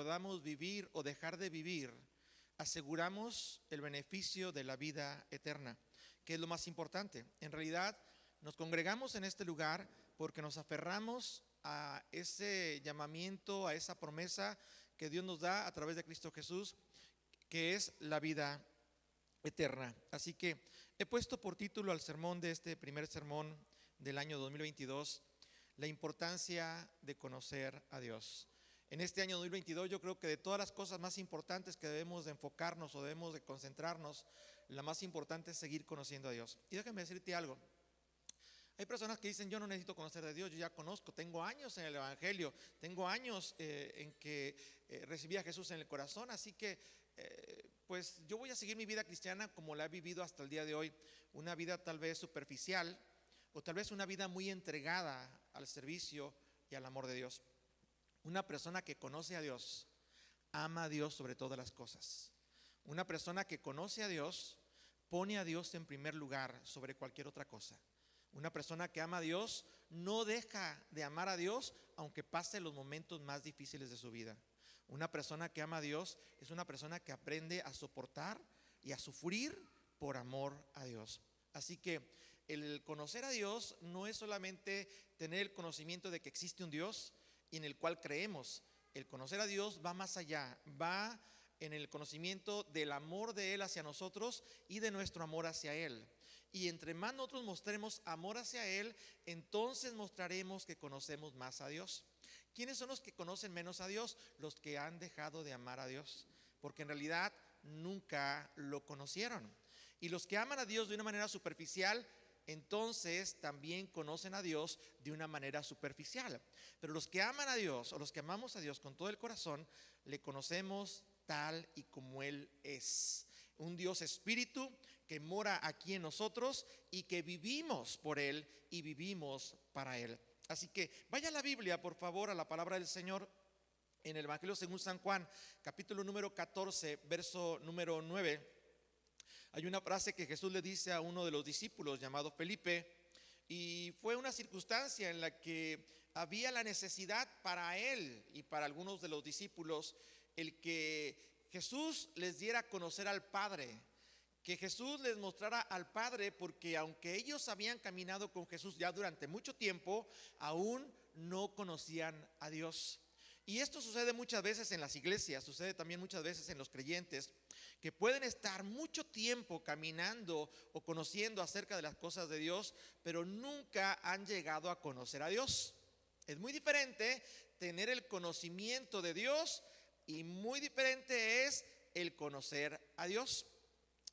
podamos vivir o dejar de vivir, aseguramos el beneficio de la vida eterna, que es lo más importante. En realidad, nos congregamos en este lugar porque nos aferramos a ese llamamiento, a esa promesa que Dios nos da a través de Cristo Jesús, que es la vida eterna. Así que he puesto por título al sermón de este primer sermón del año 2022, la importancia de conocer a Dios. En este año 2022 yo creo que de todas las cosas más importantes que debemos de enfocarnos o debemos de concentrarnos, la más importante es seguir conociendo a Dios. Y déjame decirte algo. Hay personas que dicen: yo no necesito conocer a Dios, yo ya conozco, tengo años en el Evangelio, tengo años en que recibí a Jesús en el corazón, así que pues yo voy a seguir mi vida cristiana como la he vivido hasta el día de hoy, una vida tal vez superficial o tal vez una vida muy entregada al servicio y al amor de Dios. Una persona que conoce a Dios, ama a Dios sobre todas las cosas. Una persona que conoce a Dios, pone a Dios en primer lugar sobre cualquier otra cosa. Una persona que ama a Dios no deja de amar a Dios aunque pase los momentos más difíciles de su vida. Una persona que ama a Dios es una persona que aprende a soportar y a sufrir por amor a Dios. Así que el conocer a Dios no es solamente tener el conocimiento de que existe un Dios y en el cual creemos. El conocer a Dios va más allá, va en el conocimiento del amor de Él hacia nosotros y de nuestro amor hacia Él. Y entre más nosotros mostremos amor hacia Él, entonces mostraremos que conocemos más a Dios. ¿Quiénes son los que conocen menos a Dios? Los que han dejado de amar a Dios, porque en realidad nunca lo conocieron. Y los que aman a Dios de una manera superficial, entonces también conocen a Dios de una manera superficial. Pero los que aman a Dios, o los que amamos a Dios con todo el corazón, le conocemos tal y como Él es. Un Dios espíritu que mora aquí en nosotros y que vivimos por Él y vivimos para Él. Así que vaya a la Biblia, por favor, a la palabra del Señor en el Evangelio según San Juan, capítulo número 14, verso número 9. Hay una frase que Jesús le dice a uno de los discípulos llamado Felipe, y fue una circunstancia en la que había la necesidad para él y para algunos de los discípulos el que Jesús les diera a conocer al Padre, que Jesús les mostrara al Padre, porque aunque ellos habían caminado con Jesús ya durante mucho tiempo, aún no conocían a Dios. Y esto sucede muchas veces en las iglesias, sucede también muchas veces en los creyentes, que pueden estar mucho tiempo caminando o conociendo acerca de las cosas de Dios, pero nunca han llegado a conocer a Dios. Es muy diferente tener el conocimiento de Dios y muy diferente es el conocer a Dios.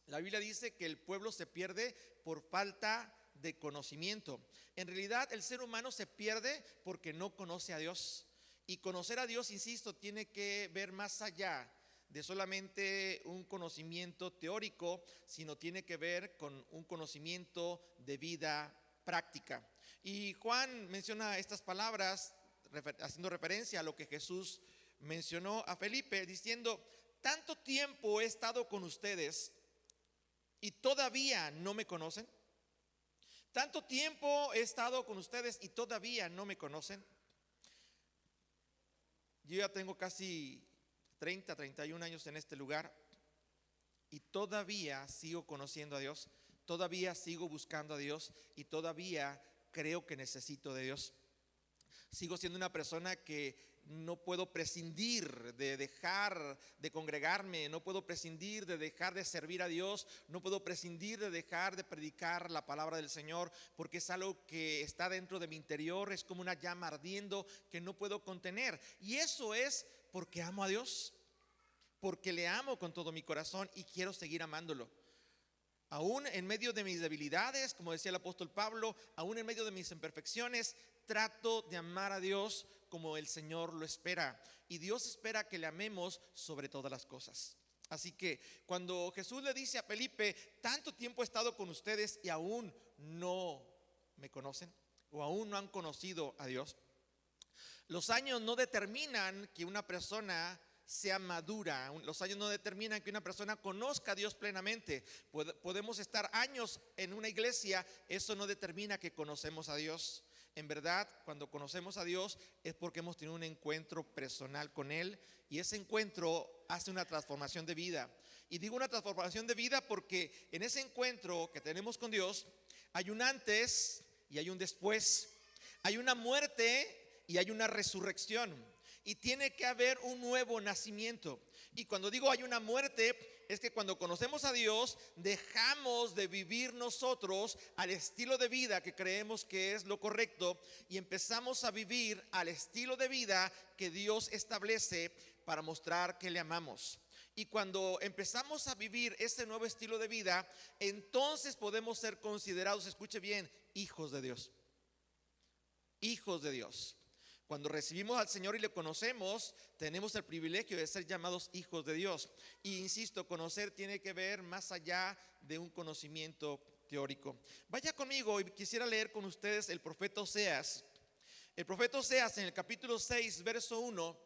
La Biblia dice que el pueblo se pierde por falta de conocimiento. En realidad el ser humano se pierde porque no conoce a Dios. Y conocer a Dios, insisto, tiene que ver más allá de solamente un conocimiento teórico, sino tiene que ver con un conocimiento de vida práctica. Y Juan menciona estas palabras haciendo referencia a lo que Jesús mencionó a Felipe, diciendo: tanto tiempo he estado con ustedes y todavía no me conocen. Tanto tiempo he estado con ustedes y todavía no me conocen. Yo ya tengo casi 31 años en este lugar y todavía sigo conociendo a Dios, todavía sigo buscando a Dios y todavía creo que necesito de Dios. Sigo siendo una persona que no puedo prescindir de dejar de congregarme, no puedo prescindir de dejar de servir a Dios, no puedo prescindir de dejar de predicar la palabra del Señor, porque es algo que está dentro de mi interior, es como una llama ardiendo que no puedo contener. Y eso es porque amo a Dios, porque le amo con todo mi corazón y quiero seguir amándolo. Aún en medio de mis debilidades, como decía el apóstol Pablo, aún en medio de mis imperfecciones, trato de amar a Dios como el Señor lo espera. Y Dios espera que le amemos sobre todas las cosas. Así que cuando Jesús le dice a Felipe: tanto tiempo he estado con ustedes y aún no me conocen, o aún no han conocido a Dios. Los años no determinan que una persona sea madura. Los años no determinan que una persona conozca a Dios plenamente. Podemos estar años en una iglesia, eso no determina que conocemos a Dios. En verdad, cuando conocemos a Dios es porque hemos tenido un encuentro personal con Él y ese encuentro hace una transformación de vida. Y digo una transformación de vida porque en ese encuentro que tenemos con Dios hay un antes y hay un después. Hay una muerte y hay una resurrección. Y tiene que haber un nuevo nacimiento. Y cuando digo hay una muerte, es que cuando conocemos a Dios, dejamos de vivir nosotros al estilo de vida que creemos que es lo correcto y empezamos a vivir al estilo de vida que Dios establece para mostrar que le amamos. Y cuando empezamos a vivir este nuevo estilo de vida, entonces podemos ser considerados, escuche bien, hijos de Dios. Hijos de Dios. Cuando recibimos al Señor y le conocemos, tenemos el privilegio de ser llamados hijos de Dios. Y insisto, conocer tiene que ver más allá de un conocimiento teórico. Vaya conmigo y quisiera leer con ustedes el profeta Oseas. El profeta Oseas en el capítulo 6, verso 1,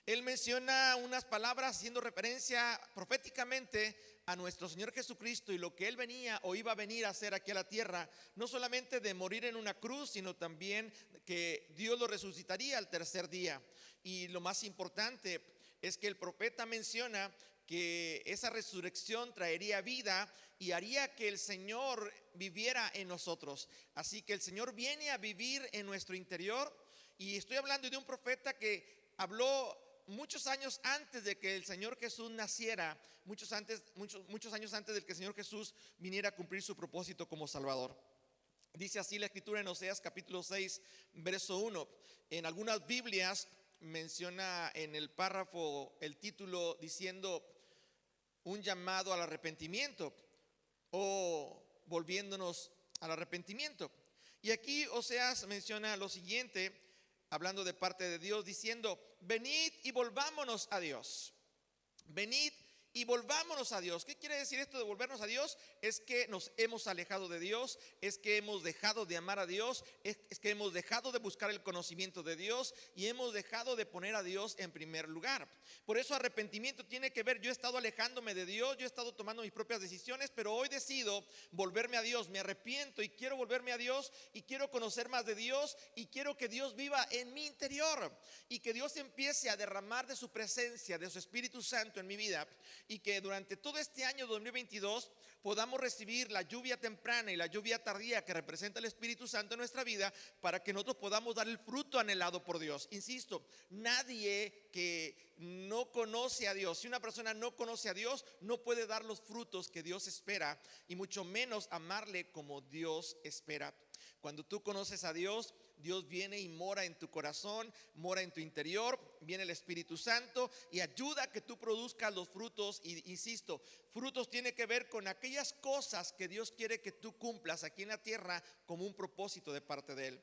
él menciona unas palabras haciendo referencia proféticamente a nuestro Señor Jesucristo y lo que Él venía o iba a venir a hacer aquí a la tierra, no solamente de morir en una cruz, sino también que Dios lo resucitaría al tercer día. Y lo más importante es que el profeta menciona que esa resurrección traería vida y haría que el Señor viviera en nosotros. Así que el Señor viene a vivir en nuestro interior, y estoy hablando de un profeta que habló muchos años antes de que el Señor Jesús naciera, muchos años antes de que el Señor Jesús viniera a cumplir su propósito como Salvador. Dice así la escritura en Oseas capítulo 6, verso 1. En algunas Biblias menciona en el párrafo el título diciendo un llamado al arrepentimiento o volviéndonos al arrepentimiento. Y aquí Oseas menciona lo siguiente, hablando de parte de Dios, diciendo: venid y volvámonos a Dios. Venid y volvámonos a Dios. ¿Qué quiere decir esto de volvernos a Dios? Es que nos hemos alejado de Dios, es que hemos dejado de amar a Dios, es que hemos dejado de buscar el conocimiento de Dios y hemos dejado de poner a Dios en primer lugar. Por eso arrepentimiento tiene que ver, yo he estado alejándome de Dios, yo he estado tomando mis propias decisiones, pero hoy decido volverme a Dios, me arrepiento y quiero volverme a Dios y quiero conocer más de Dios y quiero que Dios viva en mi interior y que Dios empiece a derramar de su presencia, de su Espíritu Santo en mi vida, y que durante todo este año 2022 podamos recibir la lluvia temprana y la lluvia tardía que representa el Espíritu Santo en nuestra vida, para que nosotros podamos dar el fruto anhelado por Dios. Insisto, nadie que no conoce a Dios, si una persona no conoce a Dios, no puede dar los frutos que Dios espera, y mucho menos amarle como Dios espera. Cuando tú conoces a Dios, Dios viene y mora en tu corazón, mora en tu interior, viene el Espíritu Santo y ayuda a que tú produzcas los frutos. Y insisto, frutos tiene que ver con aquellas cosas que Dios quiere que tú cumplas aquí en la tierra como un propósito de parte de Él.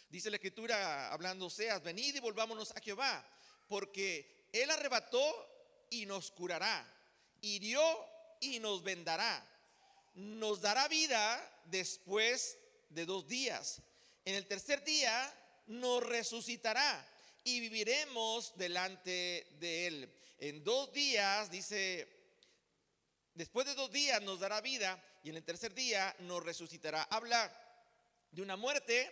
Dice la Escritura, hablando Oseas: venid y volvámonos a Jehová, porque Él arrebató y nos curará, hirió y nos vendará, nos dará vida después de 2 días. En el tercer día nos resucitará y viviremos delante de Él. En 2 días, dice, después de 2 días nos dará vida y en el tercer día nos resucitará. Habla de una muerte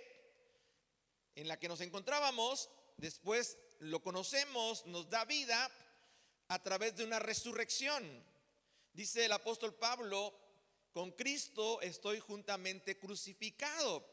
en la que nos encontrábamos, después lo conocemos, nos da vida a través de una resurrección. Dice el apóstol Pablo: con Cristo estoy juntamente crucificado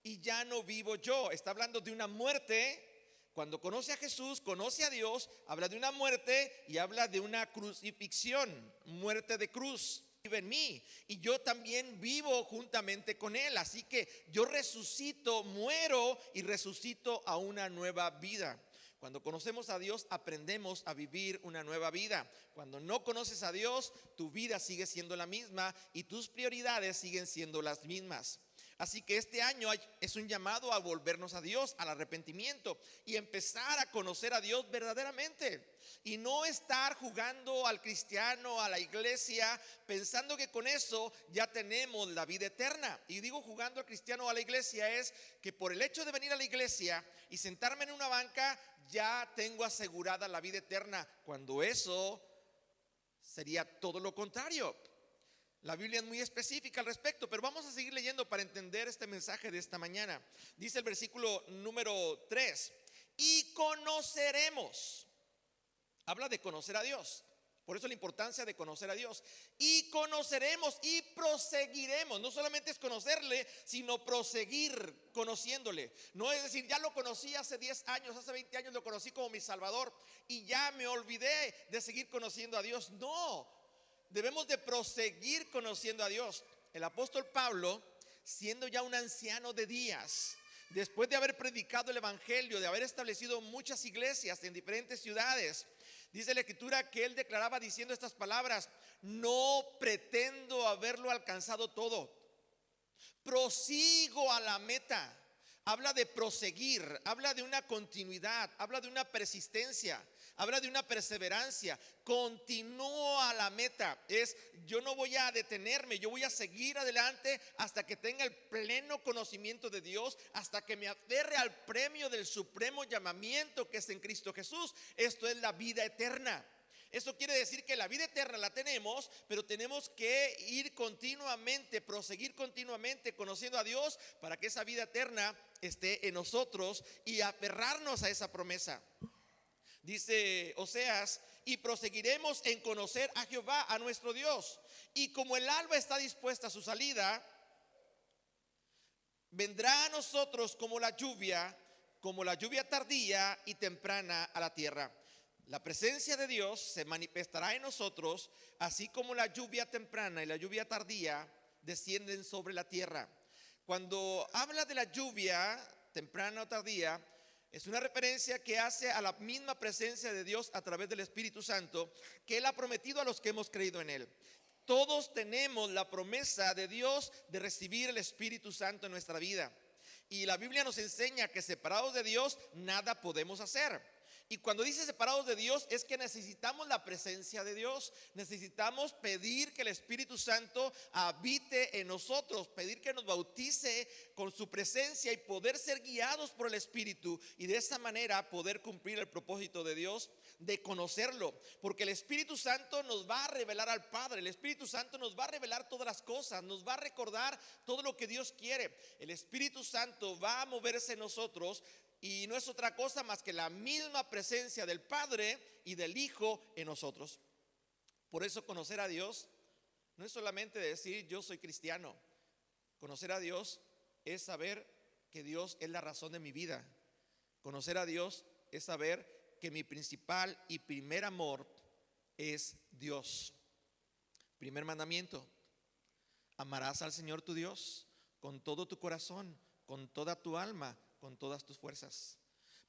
y ya no vivo yo. Está hablando de una muerte. Cuando conoce a Jesús, conoce a Dios, habla de una muerte y habla de una crucifixión, muerte de cruz. Vive en mí y yo también vivo juntamente con Él. Así que yo resucito, muero y resucito a una nueva vida. Cuando conocemos a Dios, aprendemos a vivir una nueva vida. Cuando no conoces a Dios, tu vida sigue siendo la misma y tus prioridades siguen siendo las mismas. Así que este año es un llamado a volvernos a Dios, al arrepentimiento y empezar a conocer a Dios verdaderamente. Y no estar jugando al cristiano, a la iglesia, pensando que con eso ya tenemos la vida eterna. Y digo jugando al cristiano o a la iglesia, es que por el hecho de venir a la iglesia y sentarme en una banca, ya tengo asegurada la vida eterna, cuando eso sería todo lo contrario. La Biblia es muy específica al respecto, pero vamos a seguir leyendo para entender este mensaje de esta mañana. Dice el versículo número 3, y conoceremos. Habla de conocer a Dios. Por eso la importancia de conocer a Dios. Y conoceremos y proseguiremos. No solamente es conocerle, sino proseguir conociéndole. No es decir, ya lo conocí hace 10 años, hace 20 años lo conocí como mi Salvador y ya me olvidé de seguir conociendo a Dios. No, debemos de proseguir conociendo a Dios. El apóstol Pablo, siendo ya un anciano de días, después de haber predicado el evangelio, de haber establecido muchas iglesias en diferentes ciudades, dice la escritura que él declaraba diciendo estas palabras: no pretendo haberlo alcanzado todo, prosigo a la meta. Habla de proseguir, habla de una continuidad, habla de una persistencia, habla de una perseverancia. Continúo a la meta. Es, yo no voy a detenerme, yo voy a seguir adelante hasta que tenga el pleno conocimiento de Dios, hasta que me aferre al premio del supremo llamamiento que es en Cristo Jesús. Esto es la vida eterna. Eso quiere decir que la vida eterna la tenemos, pero tenemos que ir continuamente, proseguir continuamente conociendo a Dios para que esa vida eterna esté en nosotros y aferrarnos a esa promesa. Dice Oseas: y proseguiremos en conocer a Jehová, a nuestro Dios. Y como el alba está dispuesta a su salida, vendrá a nosotros como la lluvia tardía y temprana a la tierra. La presencia de Dios se manifestará en nosotros, así como la lluvia temprana y la lluvia tardía descienden sobre la tierra. Cuando habla de la lluvia temprana o tardía, es una referencia que hace a la misma presencia de Dios a través del Espíritu Santo que Él ha prometido a los que hemos creído en Él. Todos tenemos la promesa de Dios de recibir el Espíritu Santo en nuestra vida. Y la Biblia nos enseña que separados de Dios nada podemos hacer. Y cuando dice separados de Dios es que necesitamos la presencia de Dios. Necesitamos pedir que el Espíritu Santo habite en nosotros, pedir que nos bautice con su presencia y poder ser guiados por el Espíritu, y de esa manera poder cumplir el propósito de Dios de conocerlo, porque el Espíritu Santo nos va a revelar al Padre. El Espíritu Santo nos va a revelar todas las cosas, nos va a recordar todo lo que Dios quiere. El Espíritu Santo va a moverse en nosotros y no es otra cosa más que la misma presencia del Padre y del Hijo en nosotros. Por eso conocer a Dios no es solamente decir yo soy cristiano. Conocer a Dios es saber que Dios es la razón de mi vida. Conocer a Dios es saber que mi principal y primer amor es Dios. Primer mandamiento: amarás al Señor tu Dios con todo tu corazón, con toda tu alma, con todas tus fuerzas.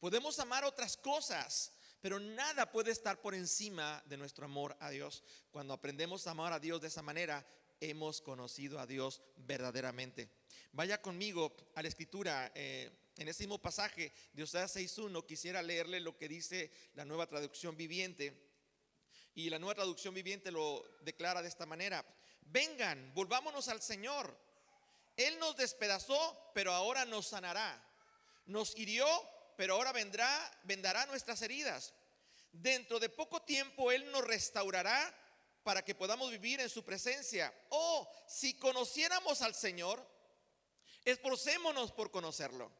Podemos amar otras cosas, pero nada puede estar por encima de nuestro amor a Dios. Cuando aprendemos a amar a Dios de esa manera, hemos conocido a Dios verdaderamente. Vaya conmigo a la escritura, en ese mismo pasaje de Oseas 6:1, quisiera leerle lo que dice la Nueva Traducción Viviente. Y la Nueva Traducción Viviente lo declara de esta manera: vengan, volvámonos al Señor. Él nos despedazó, pero ahora nos sanará. Nos hirió, pero ahora vendará nuestras heridas. Dentro de poco tiempo Él nos restaurará para que podamos vivir en su presencia. Oh, si conociéramos al Señor, esforcémonos por conocerlo.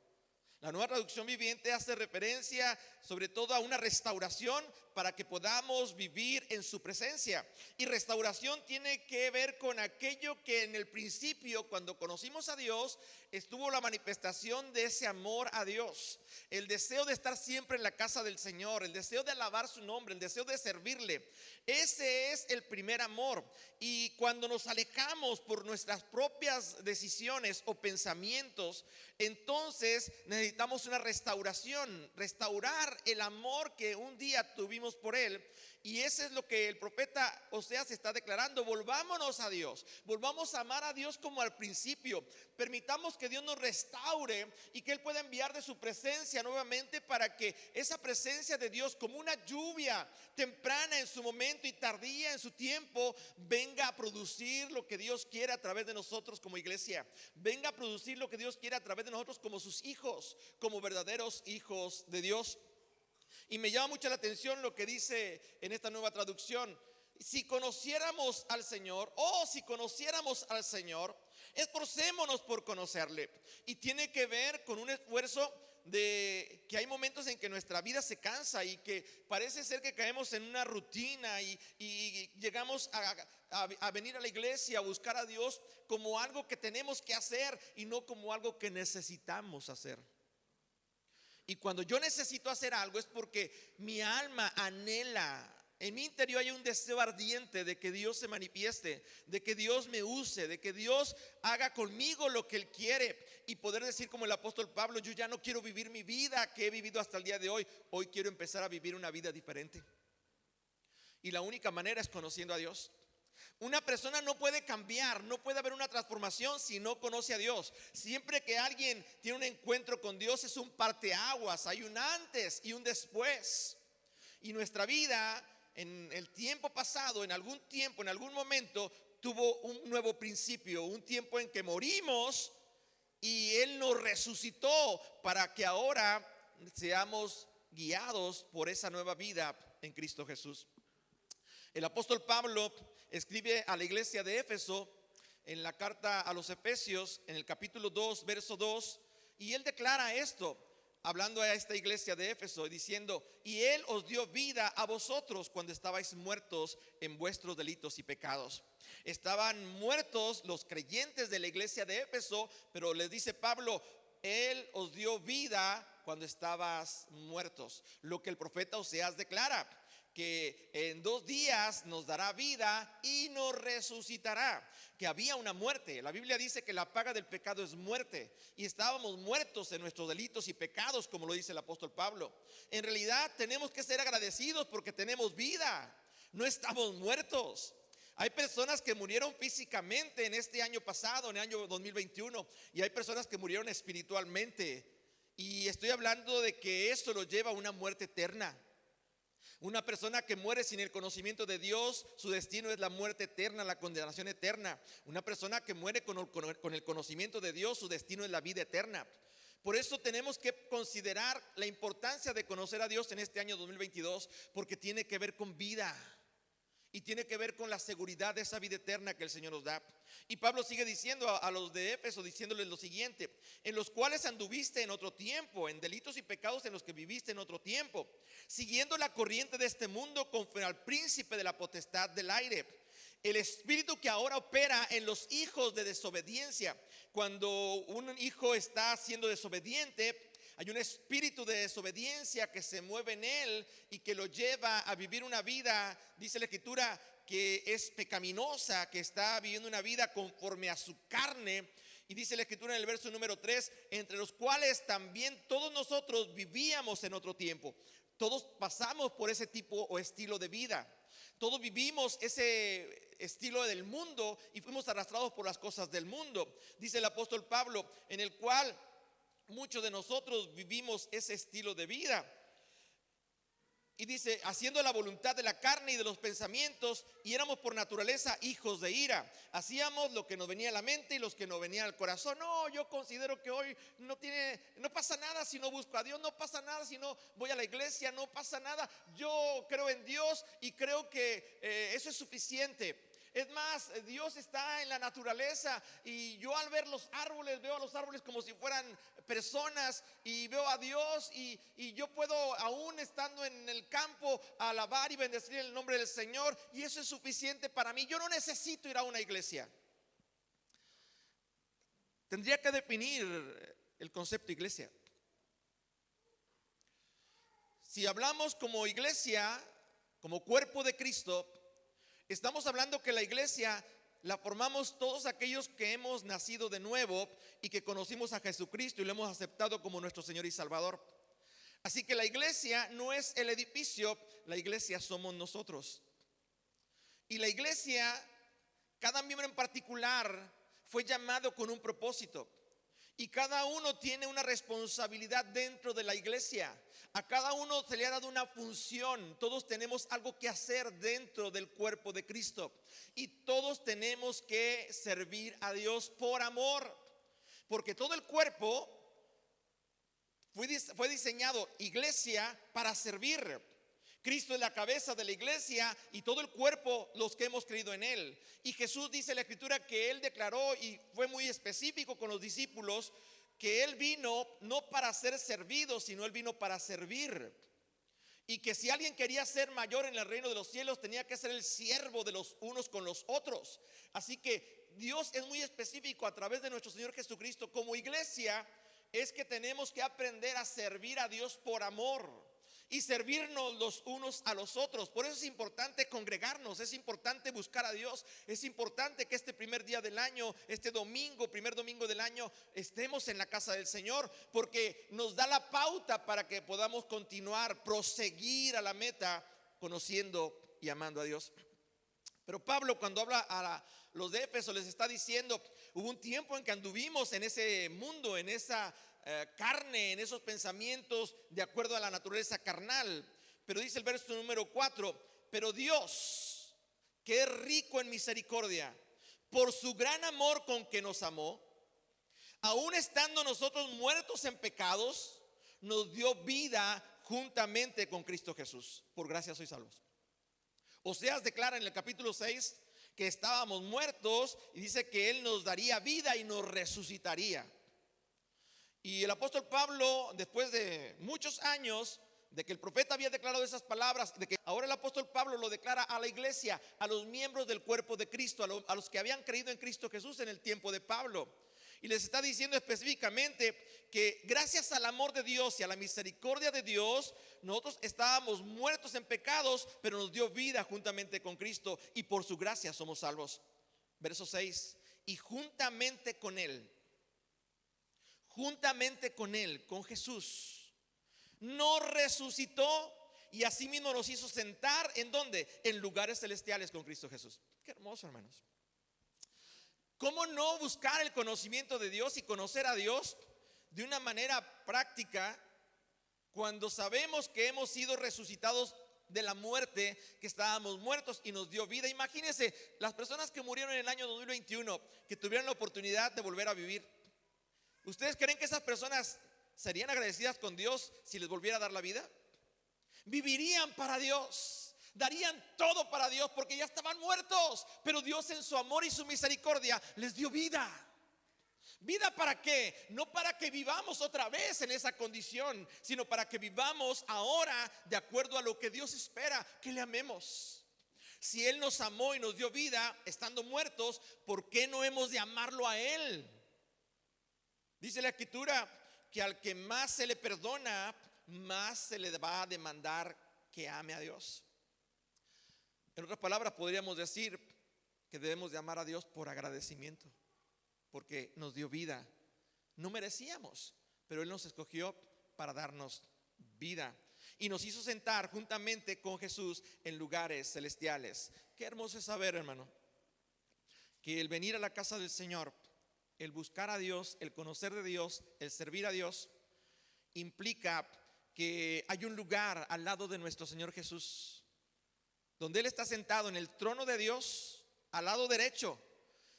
La Nueva Traducción Viviente hace referencia sobre todo a una restauración para que podamos vivir en su presencia. Y restauración tiene que ver con aquello que en el principio, cuando conocimos a Dios, estuvo la manifestación de ese amor a Dios. El deseo de estar siempre en la casa del Señor, el deseo de alabar su nombre, el deseo de servirle. Ese es el primer amor. Y cuando nos alejamos por nuestras propias decisiones o pensamientos, entonces necesitamos una restauración, restaurar el amor que un día tuvimos por Él. Y ese es lo que el profeta Oseas está declarando: volvámonos a Dios, volvamos a amar a Dios como al principio. Permitamos que Dios nos restaure y que Él pueda enviar de su presencia nuevamente, para que esa presencia de Dios, como una lluvia temprana en su momento y tardía en su tiempo, venga a producir lo que Dios quiere a través de nosotros como iglesia. Venga a producir lo que Dios quiere a través de nosotros como sus hijos, como verdaderos hijos de Dios. Y me llama mucho la atención lo que dice en esta Nueva Traducción. si conociéramos al Señor, esforcémonos por conocerle. Y tiene que ver con un esfuerzo de que hay momentos en que nuestra vida se cansa y que parece ser que caemos en una rutina y llegamos a venir a la iglesia, a buscar a Dios como algo que tenemos que hacer y no como algo que necesitamos hacer. Y cuando yo necesito hacer algo es porque mi alma anhela. En mi interior hay un deseo ardiente de que Dios se manifieste, de que Dios me use, de que Dios haga conmigo lo que Él quiere. Y poder decir como el apóstol Pablo: yo ya no quiero vivir mi vida que he vivido hasta el día de hoy. Hoy quiero empezar a vivir una vida diferente. Y la única manera es conociendo a Dios. Una persona no puede cambiar, no puede haber una transformación si no conoce a Dios. Siempre que alguien tiene un encuentro con Dios es un parteaguas, hay un antes y un después. Y nuestra vida en el tiempo pasado, en algún tiempo, en algún momento, tuvo un nuevo principio, un tiempo en que morimos y Él nos resucitó para que ahora seamos guiados por esa nueva vida en Cristo Jesús. El apóstol Pablo escribe a la iglesia de Éfeso en la carta a los Efesios, en el capítulo 2, verso 2, y él declara esto, hablando a esta iglesia de Éfeso, diciendo: y Él os dio vida a vosotros cuando estabais muertos en vuestros delitos y pecados. Estaban muertos los creyentes de la iglesia de Éfeso, pero les dice Pablo: Él os dio vida cuando estabas muertos. Lo que el profeta Oseas declara, que en 2 días nos dará vida y nos resucitará. Que había una muerte. La Biblia dice que la paga del pecado es muerte, y estábamos muertos en nuestros delitos y pecados, como lo dice el apóstol Pablo. En realidad tenemos que ser agradecidos porque tenemos vida, no estamos muertos. Hay personas que murieron físicamente en este año pasado, en el año 2021, y hay personas que murieron espiritualmente, y estoy hablando de que esto lo lleva a una muerte eterna. Una persona que muere sin el conocimiento de Dios, su destino es la muerte eterna, la condenación eterna. Una persona que muere con el conocimiento de Dios, su destino es la vida eterna. Por eso tenemos que considerar la importancia de conocer a Dios en este año 2022, porque tiene que ver con vida y tiene que ver con la seguridad de esa vida eterna que el Señor nos da. Y Pablo sigue diciendo a los de Éfeso, diciéndoles lo siguiente: en los cuales anduviste en otro tiempo, en delitos y pecados en los que viviste en otro tiempo, siguiendo la corriente de este mundo, conforme al príncipe de la potestad del aire, el espíritu que ahora opera en los hijos de desobediencia. Cuando un hijo está siendo desobediente, hay un espíritu de desobediencia que se mueve en él y que lo lleva a vivir una vida, dice la Escritura, que es pecaminosa, que está viviendo una vida conforme a su carne. Y dice la Escritura en el verso número 3: entre los cuales también todos nosotros vivíamos en otro tiempo. Todos pasamos por ese tipo o estilo de vida. Todos vivimos ese estilo del mundo y fuimos arrastrados por las cosas del mundo. Dice el apóstol Pablo, en el cual muchos de nosotros vivimos ese estilo de vida. Y dice: haciendo la voluntad de la carne y de los pensamientos, y éramos por naturaleza hijos de ira. Hacíamos lo que nos venía a la mente y los que nos venía al corazón. No, yo considero que hoy no pasa nada si no busco a Dios, no pasa nada si no voy a la iglesia, no pasa nada. Yo creo en Dios y creo que eso es suficiente. Es más, Dios está en la naturaleza, y yo al ver los árboles, veo a los árboles como si fueran personas, y veo a Dios, y yo puedo, aún estando en el campo, alabar y bendecir el nombre del Señor, y eso es suficiente para mí. Yo no necesito ir a una iglesia. Tendría que definir el concepto iglesia. Si hablamos como iglesia, como cuerpo de Cristo, estamos hablando que la iglesia la formamos todos aquellos que hemos nacido de nuevo y que conocimos a Jesucristo y lo hemos aceptado como nuestro Señor y Salvador. Así que la iglesia no es el edificio, la iglesia somos nosotros. Y la iglesia, cada miembro en particular, fue llamado con un propósito. Y cada uno tiene una responsabilidad dentro de la iglesia. A cada uno se le ha dado una función. Todos tenemos algo que hacer dentro del cuerpo de Cristo. Y todos tenemos que servir a Dios por amor. Porque todo el cuerpo fue diseñado, iglesia, para servir. Cristo es la cabeza de la iglesia y todo el cuerpo los que hemos creído en Él. Y Jesús dice en la Escritura que Él declaró y fue muy específico con los discípulos que Él vino no para ser servido, sino Él vino para servir. Y que si alguien quería ser mayor en el reino de los cielos, tenía que ser el siervo de los unos con los otros. Así que Dios es muy específico a través de nuestro Señor Jesucristo. Como iglesia es que tenemos que aprender a servir a Dios por amor y servirnos los unos a los otros. Por eso es importante congregarnos, es importante buscar a Dios, es importante que este primer día del año, este domingo, primer domingo del año, estemos en la casa del Señor, porque nos da la pauta para que podamos continuar, proseguir a la meta, conociendo y amando a Dios. Pero Pablo, cuando habla a los de Éfeso, les está diciendo: hubo un tiempo en que anduvimos en ese mundo, en esa carne, en esos pensamientos de acuerdo a la naturaleza carnal. Pero dice el verso número 4: pero Dios, que es rico en misericordia, por su gran amor con que nos amó, aun estando nosotros muertos en pecados, nos dio vida juntamente con Cristo Jesús. Por gracia sois salvos. Oseas declara en el capítulo 6 que estábamos muertos y dice que Él nos daría vida y nos resucitaría. Y el apóstol Pablo, después de muchos años de que el profeta había declarado esas palabras, de que ahora el apóstol Pablo lo declara a la iglesia, a los miembros del cuerpo de Cristo, a los que habían creído en Cristo Jesús en el tiempo de Pablo. Y les está diciendo específicamente que gracias al amor de Dios y a la misericordia de Dios, nosotros estábamos muertos en pecados, pero nos dio vida juntamente con Cristo, y por su gracia somos salvos. Verso 6: y juntamente con Él, con Jesús, nos resucitó y asimismo nos hizo sentar ¿en dónde? En lugares celestiales con Cristo Jesús. Qué hermoso, hermanos. ¿Cómo no buscar el conocimiento de Dios y conocer a Dios de una manera práctica cuando sabemos que hemos sido resucitados de la muerte, que estábamos muertos y nos dio vida? Imagínense las personas que murieron en el año 2021, que tuvieron la oportunidad de volver a vivir. ¿Ustedes creen que esas personas serían agradecidas con Dios si les volviera a dar la vida? Vivirían para Dios, darían todo para Dios, porque ya estaban muertos, pero Dios en su amor y su misericordia les dio vida. ¿Vida para qué? No para que vivamos otra vez en esa condición, sino para que vivamos ahora de acuerdo a lo que Dios espera, que le amemos. Si Él nos amó y nos dio vida estando muertos, ¿por qué no hemos de amarlo a Él? Dice la Escritura que al que más se le perdona, más se le va a demandar que ame a Dios. En otras palabras, podríamos decir que debemos de amar a Dios por agradecimiento, porque nos dio vida. No merecíamos, pero Él nos escogió para darnos vida y nos hizo sentar juntamente con Jesús en lugares celestiales. Qué hermoso es saber, hermano, que el venir a la casa del Señor, el buscar a Dios, el conocer de Dios, el servir a Dios, implica que hay un lugar al lado de nuestro Señor Jesús, donde Él está sentado en el trono de Dios, al lado derecho.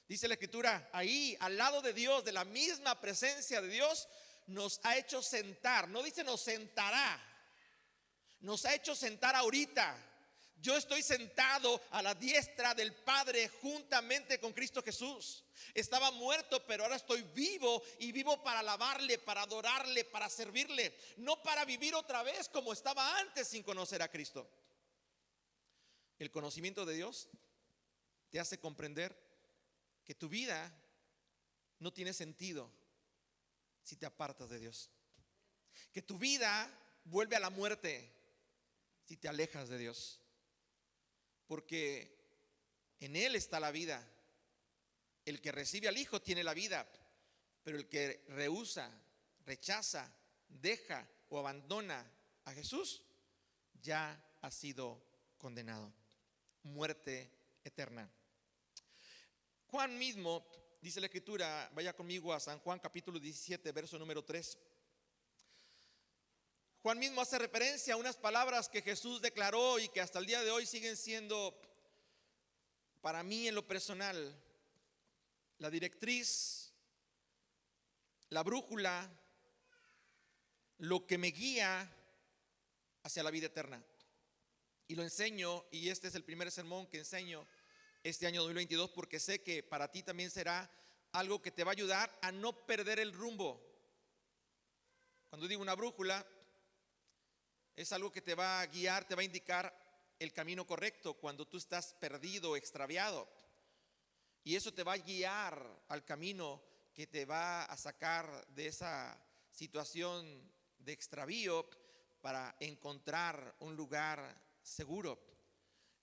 Dice la Escritura, ahí al lado de Dios, de la misma presencia de Dios, nos ha hecho sentar. No dice nos sentará, nos ha hecho sentar ahorita. Yo estoy sentado a la diestra del Padre juntamente con Cristo Jesús. Estaba muerto, pero ahora estoy vivo, y vivo para alabarle, para adorarle, para servirle, no para vivir otra vez como estaba antes sin conocer a Cristo. El conocimiento de Dios te hace comprender que tu vida no tiene sentido si te apartas de Dios, que tu vida vuelve a la muerte si te alejas de Dios, porque en Él está la vida. El que recibe al Hijo tiene la vida, pero el que rehúsa, rechaza, deja o abandona a Jesús ya ha sido condenado. Muerte eterna. Juan mismo, dice la Escritura, vaya conmigo a San Juan capítulo 17, verso número 3. Juan mismo hace referencia a unas palabras que Jesús declaró y que hasta el día de hoy siguen siendo, para mí en lo personal, la directriz, la brújula, lo que me guía hacia la vida eterna. Y lo enseño, y este es el primer sermón que enseño este año 2022, porque sé que para ti también será algo que te va a ayudar a no perder el rumbo. Cuando digo una brújula, es algo que te va a guiar, te va a indicar el camino correcto cuando tú estás perdido, extraviado. Y eso te va a guiar al camino que te va a sacar de esa situación de extravío para encontrar un lugar seguro.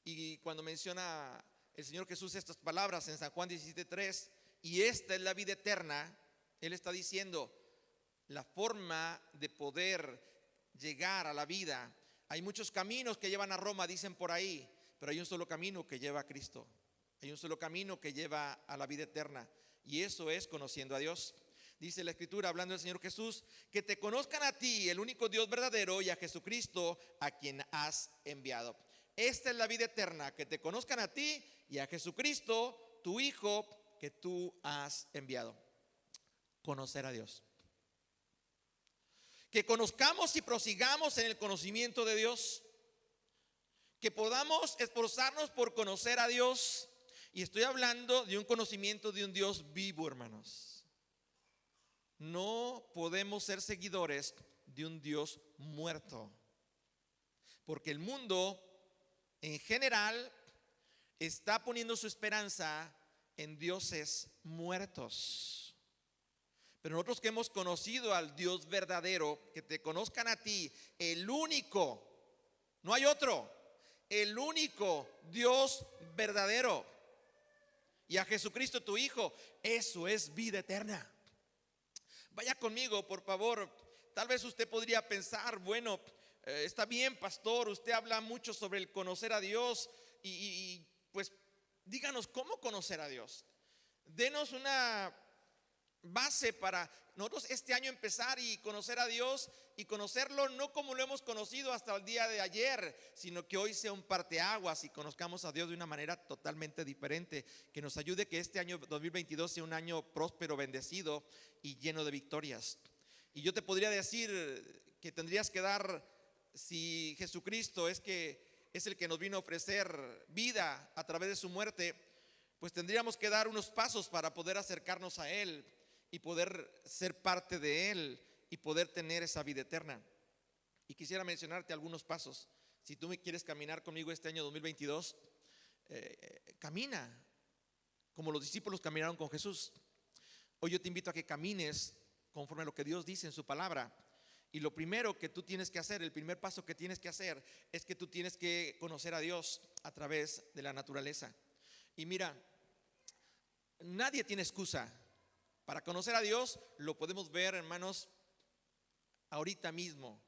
Y cuando menciona el Señor Jesús estas palabras en San Juan 17:3, y esta es la vida eterna, Él está diciendo la forma de poder llegar a la vida. Hay muchos caminos que llevan a Roma, dicen por ahí, pero hay un solo camino que lleva a Cristo. Hay un solo camino que lleva a la vida eterna, y eso es conociendo a Dios. Dice la Escritura, hablando del Señor Jesús, que te conozcan a ti, el único Dios verdadero, y a Jesucristo, a quien has enviado. Esta es la vida eterna, que te conozcan a ti y a Jesucristo, tu Hijo, que tú has enviado. Conocer a Dios. Que conozcamos y prosigamos en el conocimiento de Dios. Que podamos esforzarnos por conocer a Dios. Y estoy hablando de un conocimiento de un Dios vivo, hermanos. No podemos ser seguidores de un Dios muerto. Porque el mundo en general está poniendo su esperanza en dioses muertos. Pero nosotros que hemos conocido al Dios verdadero, que te conozcan a ti, el único, no hay otro, el único Dios verdadero, y a Jesucristo tu Hijo, eso es vida eterna. Vaya conmigo, por favor. Tal vez usted podría pensar, bueno, está bien, pastor, usted habla mucho sobre el conocer a Dios y pues díganos cómo conocer a Dios. Denos una base para nosotros este año empezar y conocer a Dios, y conocerlo no como lo hemos conocido hasta el día de ayer, sino que hoy sea un parteaguas y conozcamos a Dios de una manera totalmente diferente, que nos ayude que este año 2022 sea un año próspero, bendecido y lleno de victorias. Y yo te podría decir que tendrías que dar, si Jesucristo es el que nos vino a ofrecer vida a través de su muerte, pues tendríamos que dar unos pasos para poder acercarnos a Él y poder ser parte de Él y poder tener esa vida eterna. Y quisiera mencionarte algunos pasos. Si tú quieres caminar conmigo este año 2022, camina como los discípulos caminaron con Jesús. Hoy yo te invito a que camines conforme a lo que Dios dice en su palabra. Y lo primero que tú tienes que hacer, el primer paso que tienes que hacer, es que tú tienes que conocer a Dios a través de la naturaleza. Y mira, nadie tiene excusa. Para conocer a Dios lo podemos ver, hermanos, ahorita mismo,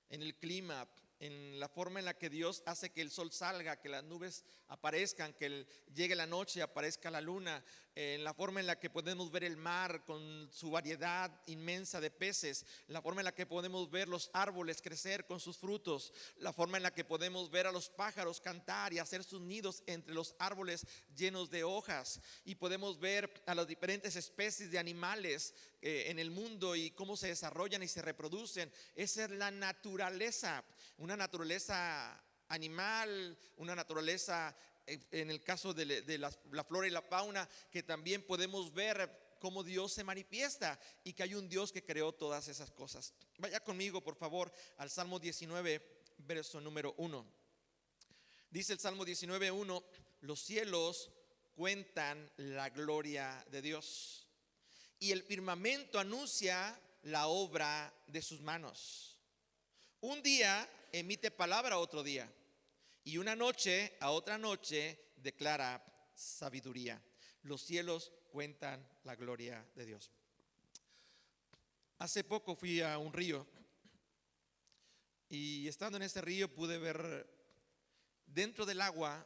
en el clima, en la forma en la que Dios hace que el sol salga, que las nubes aparezcan, que llegue la noche, aparezca la luna, en la forma en la que podemos ver el mar con su variedad inmensa de peces, la forma en la que podemos ver los árboles crecer con sus frutos, la forma en la que podemos ver a los pájaros cantar y hacer sus nidos entre los árboles llenos de hojas, y podemos ver a las diferentes especies de animales en el mundo y cómo se desarrollan y se reproducen. Esa es la naturaleza, una naturaleza animal, una naturaleza en el caso de la flora y la fauna, que también podemos ver cómo Dios se manifiesta y que hay un Dios que creó todas esas cosas. Vaya conmigo, por favor, al Salmo 19, verso número 1. Dice el Salmo 19:1: los cielos cuentan la gloria de Dios, y el firmamento anuncia la obra de sus manos. Un día emite palabra a otro día, y una noche a otra noche declara sabiduría. Los cielos cuentan la gloria de Dios. Hace poco fui a un río, y estando en ese río pude ver dentro del agua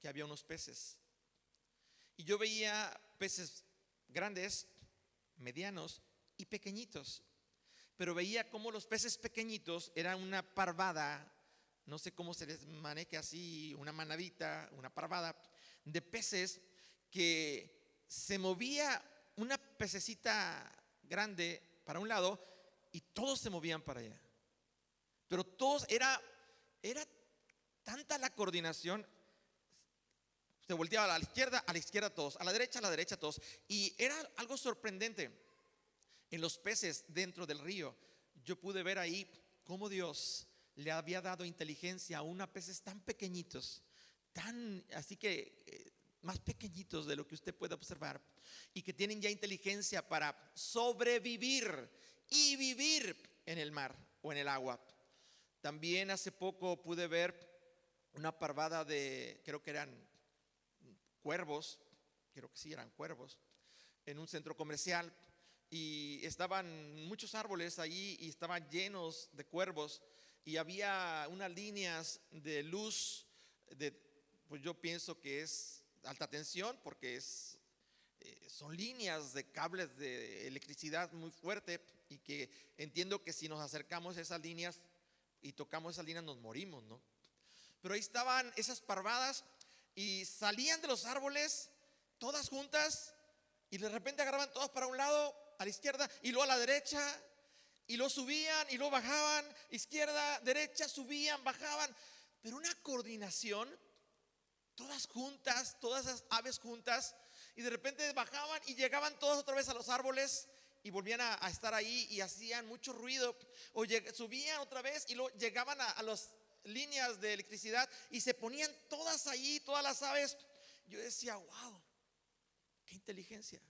que había unos peces. Y yo veía peces grandes, medianos y pequeñitos. Pero veía cómo los peces pequeñitos eran una parvada, no sé cómo se les maneja así, una manadita, una parvada de peces que se movía una pececita grande para un lado y todos se movían para allá. Pero todos era tanta la coordinación, se volteaba a la izquierda todos, a la derecha todos. Y era algo sorprendente. En los peces dentro del río, yo pude ver ahí cómo Dios le había dado inteligencia a unos peces tan pequeñitos, así que más pequeñitos de lo que usted puede observar, y que tienen ya inteligencia para sobrevivir y vivir en el mar o en el agua. También hace poco pude ver una parvada de, creo que eran cuervos, creo que sí eran cuervos, en un centro comercial, y estaban muchos árboles allí y estaban llenos de cuervos, y había unas líneas de luz pues yo pienso que es alta tensión, porque son líneas de cables de electricidad muy fuerte, y que entiendo que si nos acercamos a esas líneas y tocamos esas líneas nos morimos, ¿no? Pero ahí estaban esas parvadas y salían de los árboles todas juntas, y de repente agarraban todas para un lado, a la izquierda, y luego a la derecha, y luego subían y luego bajaban, izquierda, derecha, subían, bajaban, pero una coordinación, todas juntas, todas esas aves juntas, y de repente bajaban y llegaban todas otra vez a los árboles y volvían a estar ahí, y hacían mucho ruido, o subían otra vez y luego llegaban a las líneas de electricidad y se ponían todas allí, todas las aves. Yo decía, wow, qué inteligencia.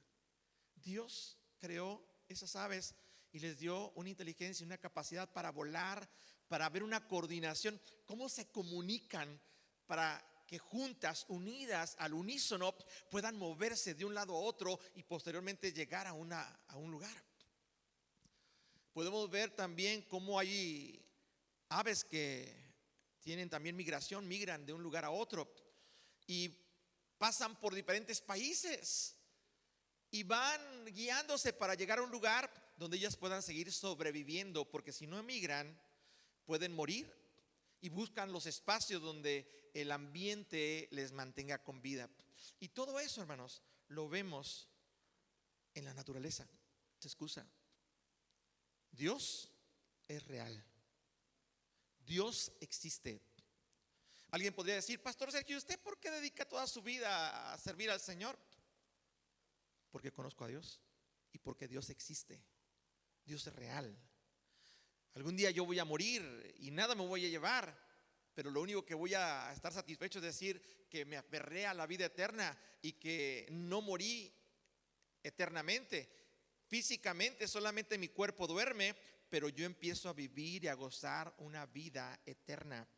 Dios creó esas aves y les dio una inteligencia, una capacidad para volar, para ver una coordinación, cómo se comunican para que juntas, unidas al unísono, puedan moverse de un lado a otro y posteriormente llegar a un lugar. Podemos ver también cómo hay aves que tienen también migración, migran de un lugar a otro y pasan por diferentes países y van guiándose para llegar a un lugar donde ellas puedan seguir sobreviviendo, porque si no emigran pueden morir, y buscan los espacios donde el ambiente les mantenga con vida. Y todo eso, hermanos, lo vemos en la naturaleza. ¿Se excusa? Dios es real. Dios existe. Alguien podría decir, Pastor Sergio, ¿usted por qué dedica toda su vida a servir al Señor? Porque conozco a Dios y porque Dios existe. Dios es real. Algún día yo voy a morir y nada me voy a llevar, pero lo único que voy a estar satisfecho es decir que me aferré a la vida eterna y que no morí eternamente. Físicamente solamente mi cuerpo duerme, pero yo empiezo a vivir y a gozar una vida eterna,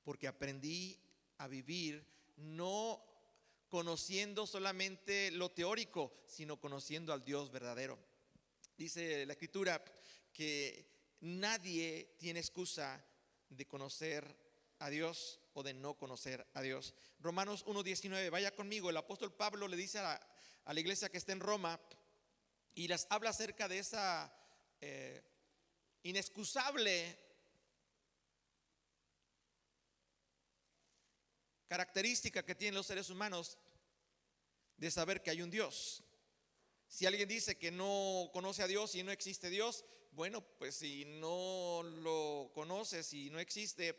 porque aprendí a vivir no conociendo solamente lo teórico, sino conociendo al Dios verdadero. Dice la Escritura que nadie tiene excusa de conocer a Dios o de no conocer a Dios. Romanos 1:19, vaya conmigo. El apóstol Pablo le dice a la iglesia que está en Roma y les habla acerca de esa inexcusable característica que tienen los seres humanos de saber que hay un Dios. Si alguien dice que no conoce a Dios y no existe Dios, bueno, pues si no lo conoces y no existe,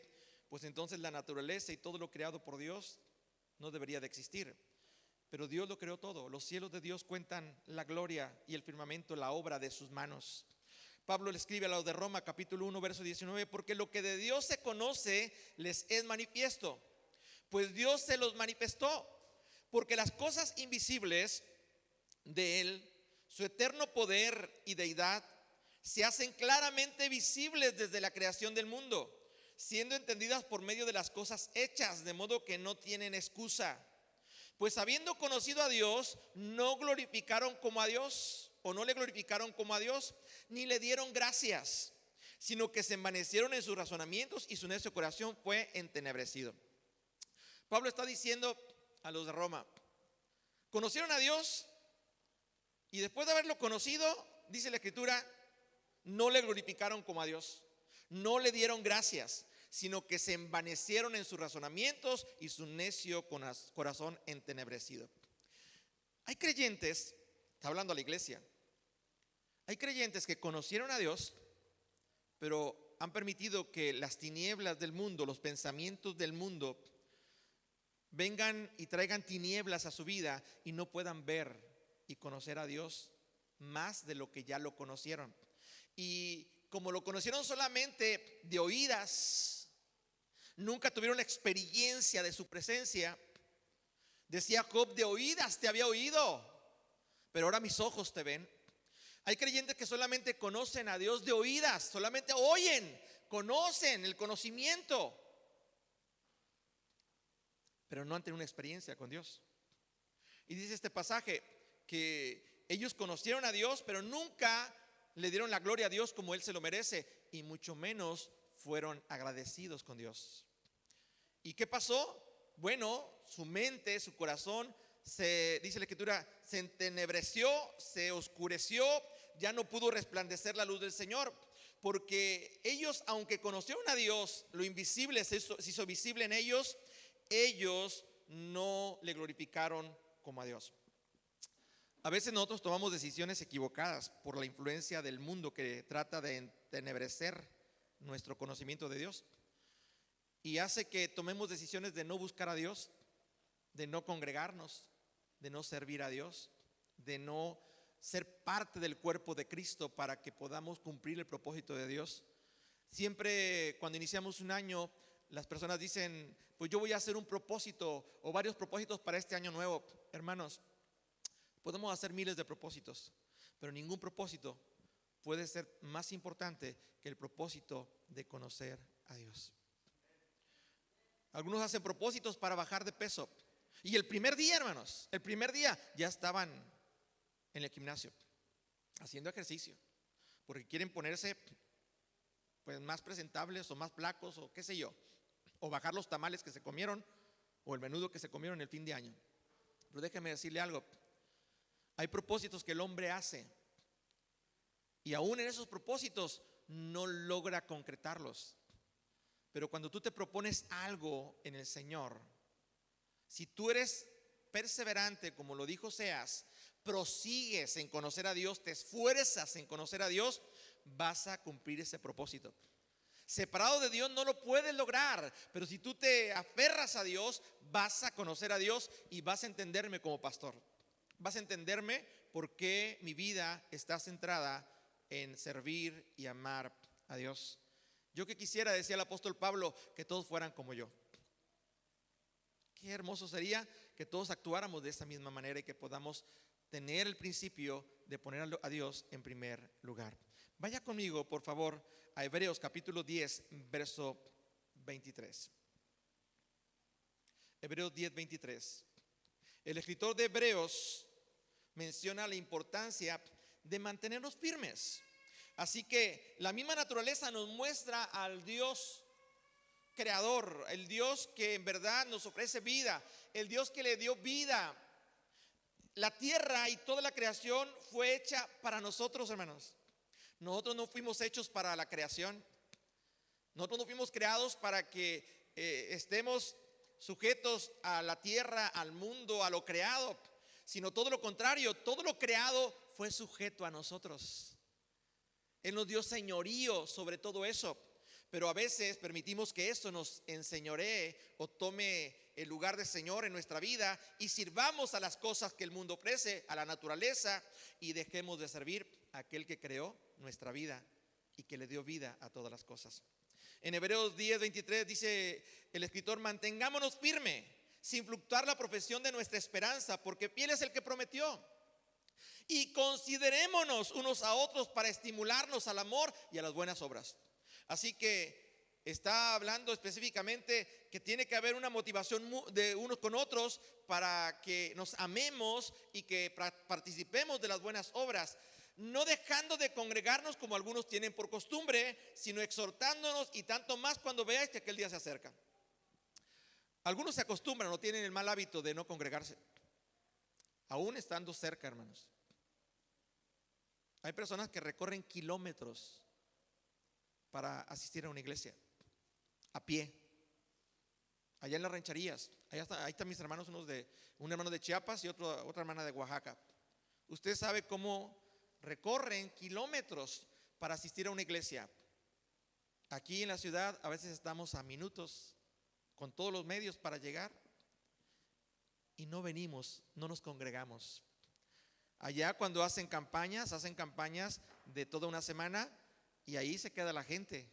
pues entonces la naturaleza y todo lo creado por Dios no debería de existir. Pero Dios lo creó todo. Los cielos de Dios cuentan la gloria y el firmamento, la obra de sus manos. Pablo le escribe a los de Roma, capítulo 1, verso 19, porque lo que de Dios se conoce les es manifiesto, pues Dios se los manifestó, porque las cosas invisibles de Él, su eterno poder y deidad, se hacen claramente visibles desde la creación del mundo, siendo entendidas por medio de las cosas hechas, de modo que no tienen excusa. Pues habiendo conocido a Dios, no glorificaron como a Dios, o no le glorificaron como a Dios, ni le dieron gracias, sino que se envanecieron en sus razonamientos y su necio corazón fue entenebrecido. Pablo está diciendo a los de Roma, conocieron a Dios y después de haberlo conocido, dice la Escritura, no le glorificaron como a Dios, no le dieron gracias, sino que se envanecieron en sus razonamientos y su necio corazón entenebrecido. Hay creyentes, está hablando a la iglesia, hay creyentes que conocieron a Dios, pero han permitido que las tinieblas del mundo, los pensamientos del mundo, vengan y traigan tinieblas a su vida y no puedan ver y conocer a Dios más de lo que ya lo conocieron. Y como lo conocieron solamente de oídas, nunca tuvieron la experiencia de su presencia. Decía Job: de oídas te había oído, pero ahora mis ojos te ven. Hay creyentes que solamente conocen a Dios de oídas, solamente oyen, conocen el conocimiento, pero no han tenido una experiencia con Dios. Y dice este pasaje que ellos conocieron a Dios, pero nunca le dieron la gloria a Dios como Él se lo merece, y mucho menos fueron agradecidos con Dios. ¿Y qué pasó? Bueno, su mente, su corazón, dice la Escritura, se entenebreció, se oscureció, ya no pudo resplandecer la luz del Señor, porque ellos, aunque conocieron a Dios, lo invisible se hizo visible en ellos. Ellos no le glorificaron como a Dios. A veces nosotros tomamos decisiones equivocadas por la influencia del mundo que trata de entenebrecer nuestro conocimiento de Dios, y hace que tomemos decisiones de no buscar a Dios, de no congregarnos, de no servir a Dios, de no ser parte del cuerpo de Cristo para que podamos cumplir el propósito de Dios. Siempre cuando iniciamos un año, las personas dicen: pues yo voy a hacer un propósito o varios propósitos para este año nuevo. Hermanos, podemos hacer miles de propósitos, pero ningún propósito puede ser más importante que el propósito de conocer a Dios. Algunos hacen propósitos para bajar de peso, y el primer día, hermanos, el primer día ya estaban en el gimnasio haciendo ejercicio, porque quieren ponerse pues más presentables o más flacos o qué sé yo, o bajar los tamales que se comieron o el menudo que se comieron el fin de año. Pero déjeme decirle algo: hay propósitos que el hombre hace y aún en esos propósitos no logra concretarlos. Pero cuando tú te propones algo en el Señor, si tú eres perseverante, como lo dijo Oseas, prosigues en conocer a Dios, te esfuerzas en conocer a Dios, vas a cumplir ese propósito. Separado de Dios no lo puedes lograr, pero si tú te aferras a Dios, vas a conocer a Dios y vas a entenderme como pastor. Vas a entenderme por qué mi vida está centrada en servir y amar a Dios. Yo que quisiera, decía el apóstol Pablo, que todos fueran como yo. Qué hermoso sería que todos actuáramos de esa misma manera y que podamos tener el principio de poner a Dios en primer lugar. Vaya conmigo, por favor, a Hebreos capítulo 10, verso 23. Hebreos 10, 23. El escritor de Hebreos menciona la importancia de mantenernos firmes. Así que la misma naturaleza nos muestra al Dios creador, el Dios que en verdad nos ofrece vida, el Dios que le dio vida. La tierra y toda la creación fue hecha para nosotros, hermanos. Nosotros no fuimos hechos para la creación. Nosotros no fuimos creados para que estemos sujetos a la tierra, al mundo, a lo creado, sino todo lo contrario. Todo lo creado fue sujeto a nosotros. Él nos dio señorío sobre todo eso, pero a veces permitimos que eso nos enseñoree o tome el lugar de Señor en nuestra vida y sirvamos a las cosas que el mundo ofrece, a la naturaleza, y dejemos de servir a aquel que creó nuestra vida y que le dio vida a todas las cosas. En Hebreos 10, 23 dice el escritor: mantengámonos firme, sin fluctuar la profesión de nuestra esperanza, porque fiel es el que prometió. Y considerémonos unos a otros para estimularnos al amor y a las buenas obras. Así que está hablando específicamente que tiene que haber una motivación de unos con otros para que nos amemos y que participemos de las buenas obras, no dejando de congregarnos como algunos tienen por costumbre, sino exhortándonos, y tanto más cuando veáis que aquel día se acerca. Algunos se acostumbran o tienen el mal hábito de no congregarse, aún estando cerca, hermanos. Hay personas que recorren kilómetros para asistir a una iglesia a pie, allá en las rancherías. Ahí están mis hermanos, un hermano de Chiapas y otra hermana de Oaxaca. Usted sabe cómo recorren kilómetros para asistir a una iglesia Aquí en la ciudad a veces estamos a minutos con todos los medios para llegar y no venimos, no nos congregamos. Allá cuando hacen campañas de toda una semana y ahí se queda la gente.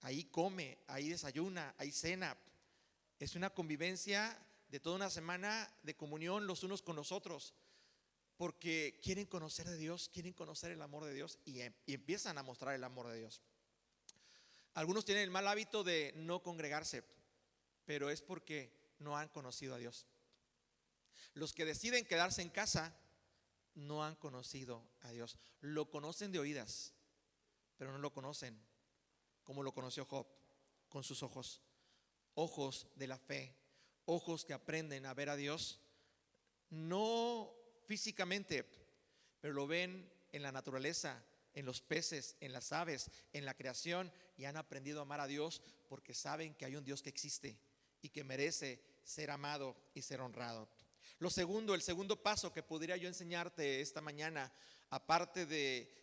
Ahí come, ahí desayuna, ahí cena. Es una convivencia de toda una semana de comunión los unos con los otros, porque quieren conocer de Dios, quieren conocer el amor de Dios y empiezan a mostrar el amor de Dios. Algunos tienen el mal hábito de no congregarse, pero es porque no han conocido a Dios. Los que deciden quedarse en casa no han conocido a Dios. Lo conocen de oídas, pero no lo conocen como lo conoció Job, con sus ojos, ojos de la fe, ojos que aprenden a ver a Dios, no físicamente, pero lo ven en la naturaleza, en los peces, en las aves, en la creación, y han aprendido a amar a Dios porque saben que hay un Dios que existe y que merece ser amado y ser honrado. El segundo paso que podría yo enseñarte esta mañana, aparte de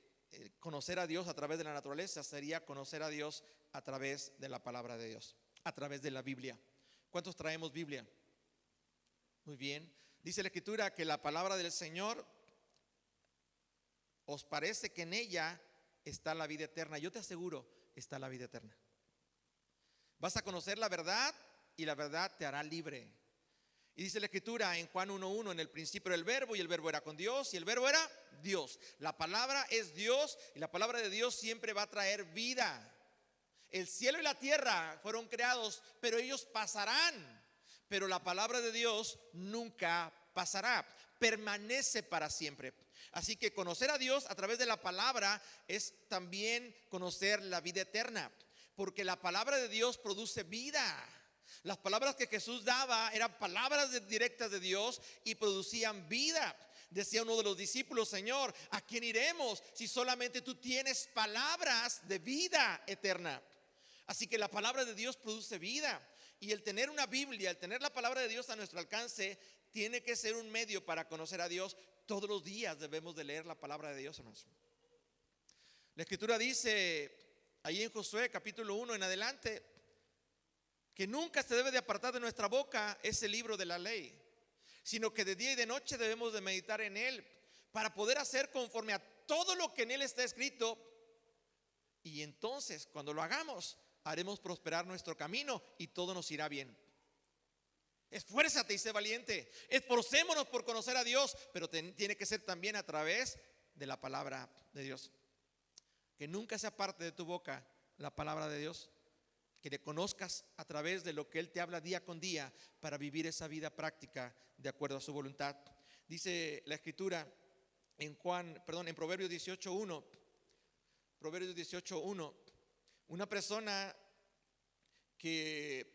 conocer a Dios a través de la naturaleza, sería conocer a Dios a través de la palabra de Dios, a través de la Biblia. ¿Cuántos traemos Biblia? Muy bien. Dice la Escritura que la palabra del Señor, ¿os parece que en ella está la vida eterna? Yo te aseguro, está la vida eterna. Vas a conocer la verdad y la verdad te hará libre. Y dice la Escritura en Juan 1:1, en el principio era el verbo y el verbo era con Dios y el verbo era Dios. La palabra es Dios y la palabra de Dios siempre va a traer vida. El cielo y la tierra fueron creados, pero ellos pasarán. Pero la palabra de Dios nunca pasará, permanece para siempre. Así que conocer a Dios a través de la palabra es también conocer la vida eterna, porque la palabra de Dios produce vida. Las palabras que Jesús daba eran palabras directas de Dios y producían vida. Decía uno de los discípulos: Señor, ¿a quién iremos si solamente tú tienes palabras de vida eterna? Así que la palabra de Dios produce vida. Y el tener una Biblia, el tener la palabra de Dios a nuestro alcance, tiene que ser un medio para conocer a Dios. Todos los días debemos de leer la palabra de Dios, hermanos. La Escritura dice ahí en Josué capítulo 1 en adelante, que nunca se debe de apartar de nuestra boca ese libro de la ley, sino que de día y de noche debemos de meditar en él para poder hacer conforme a todo lo que en él está escrito. Y entonces, cuando lo hagamos, haremos prosperar nuestro camino y todo nos irá bien. Esfuérzate y sé valiente. Esforcémonos por conocer a Dios, pero tiene que ser también a través de la palabra de Dios. Que nunca sea parte de tu boca la palabra de Dios. Que le conozcas a través de lo que Él te habla día con día para vivir esa vida práctica de acuerdo a su voluntad. Dice la Escritura en Proverbios 18:1. Proverbios 18:1. Una persona que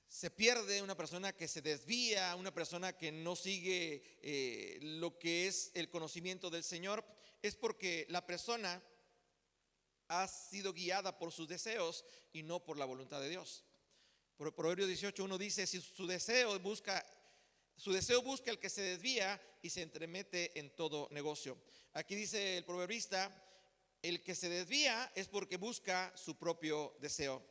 se pierde, una persona que se desvía, una persona que no sigue lo que es el conocimiento del Señor, es porque la persona ha sido guiada por sus deseos y no por la voluntad de Dios. Proverbios 18:1 dice: si su deseo busca el que se desvía y se entremete en todo negocio. Aquí dice el proverbista: el que se desvía es porque busca su propio deseo.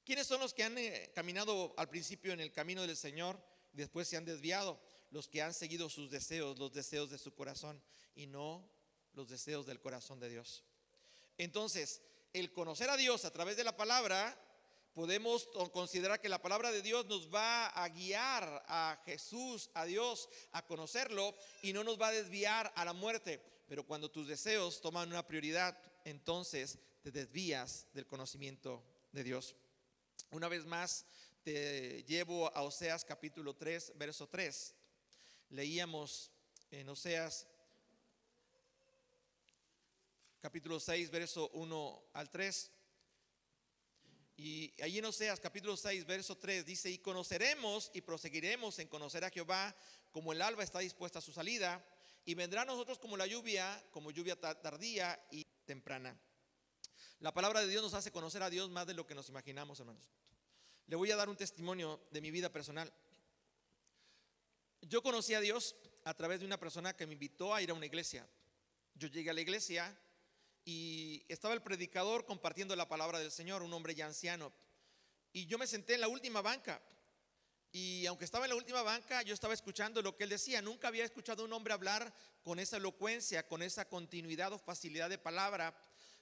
¿Quiénes son los que han caminado al principio en el camino del Señor y después se han desviado? Los que han seguido sus deseos, los deseos de su corazón, y no los deseos del corazón de Dios. Entonces, el conocer a Dios a través de la palabra, podemos considerar que la palabra de Dios nos va a guiar a Jesús, a Dios, a conocerlo, y no nos va a desviar a la muerte. Pero cuando tus deseos toman una prioridad, entonces te desvías del conocimiento de Dios. Una vez más te llevo a Oseas capítulo 3, verso 3. Leíamos en Oseas capítulo 6, verso 1 al 3. Y allí en Oseas capítulo 6, verso 3 dice: y conoceremos y proseguiremos en conocer a Jehová, como el alba está dispuesta a su salida, y vendrá a nosotros como lluvia tardía y temprana. La palabra de Dios nos hace conocer a Dios más de lo que nos imaginamos, hermanos. Le voy a dar un testimonio de mi vida personal. Yo conocí a Dios a través de una persona que me invitó a ir a una iglesia. Yo llegué a la iglesia y estaba el predicador compartiendo la palabra del Señor, un hombre ya anciano. Y yo me senté en la última banca. Y aunque estaba en la última banca, yo estaba escuchando lo que él decía. Nunca había escuchado a un hombre hablar con esa elocuencia, con esa continuidad o facilidad de palabra.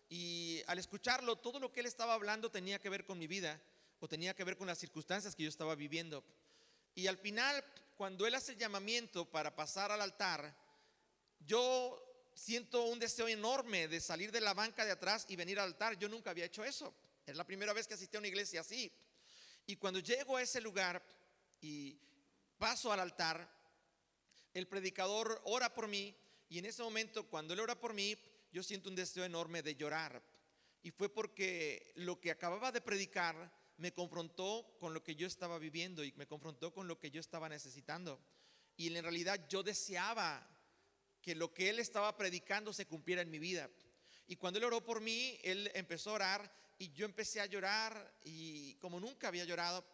Y al escucharlo, todo lo que él estaba hablando tenía que ver con mi vida o tenía que ver con las circunstancias que yo estaba viviendo. Y al final, cuando él hace el llamamiento para pasar al altar, yo siento un deseo enorme de salir de la banca de atrás y venir al altar. Yo nunca había hecho eso. Es la primera vez que asistí a una iglesia así. Y cuando llego a ese lugar y paso al altar, el predicador ora por mí. Y en ese momento, cuando él ora por mí, yo siento un deseo enorme de llorar. Y fue porque lo que acababa de predicar me confrontó con lo que yo estaba viviendo y me confrontó con lo que yo estaba necesitando. Y en realidad yo deseaba que lo que él estaba predicando se cumpliera en mi vida. Y cuando él oró por mí, él empezó a orar y yo empecé a llorar y como nunca había llorado.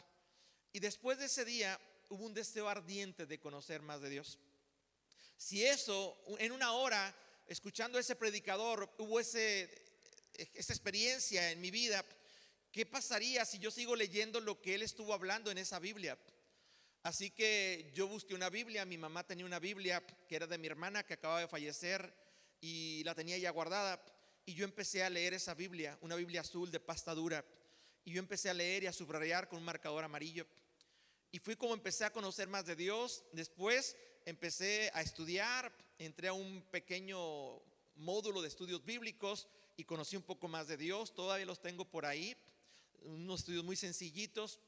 Y después de ese día hubo un deseo ardiente de conocer más de Dios. Si eso, en una hora, escuchando a ese predicador, hubo esa experiencia en mi vida, ¿qué pasaría si yo sigo leyendo lo que él estuvo hablando en esa Biblia? Así que yo busqué una Biblia. Mi mamá tenía una Biblia que era de mi hermana que acababa de fallecer y la tenía ya guardada. Y yo empecé a leer esa Biblia, una Biblia azul de pasta dura. Y yo empecé a leer y a subrayar con un marcador amarillo. Y fui como empecé a conocer más de Dios. Después empecé a estudiar, entré a un pequeño módulo de estudios bíblicos y conocí un poco más de Dios. Todavía los tengo por ahí, unos estudios muy sencillitos.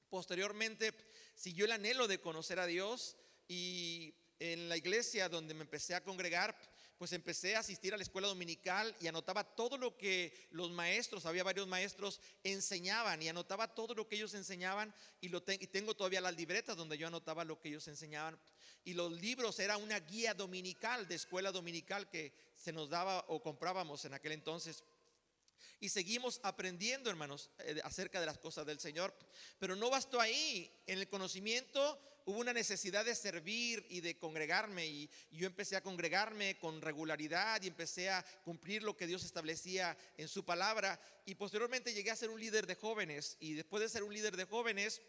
Posteriormente siguió el anhelo de conocer a Dios y en la iglesia donde me empecé a congregar, pues empecé a asistir a la escuela dominical y anotaba todo lo que los maestros, había varios maestros, enseñaban y anotaba todo lo que ellos enseñaban y tengo todavía las libretas donde yo anotaba lo que ellos enseñaban. Y los libros era una guía dominical de escuela dominical que se nos daba o comprábamos en aquel entonces. Y seguimos aprendiendo, hermanos, acerca de las cosas del Señor. Pero no bastó ahí. En el conocimiento hubo una necesidad de servir y de congregarme. Y yo empecé a congregarme con regularidad y empecé a cumplir lo que Dios establecía en su palabra. Y posteriormente llegué a ser un líder de jóvenes. Y después de ser un líder de jóvenes,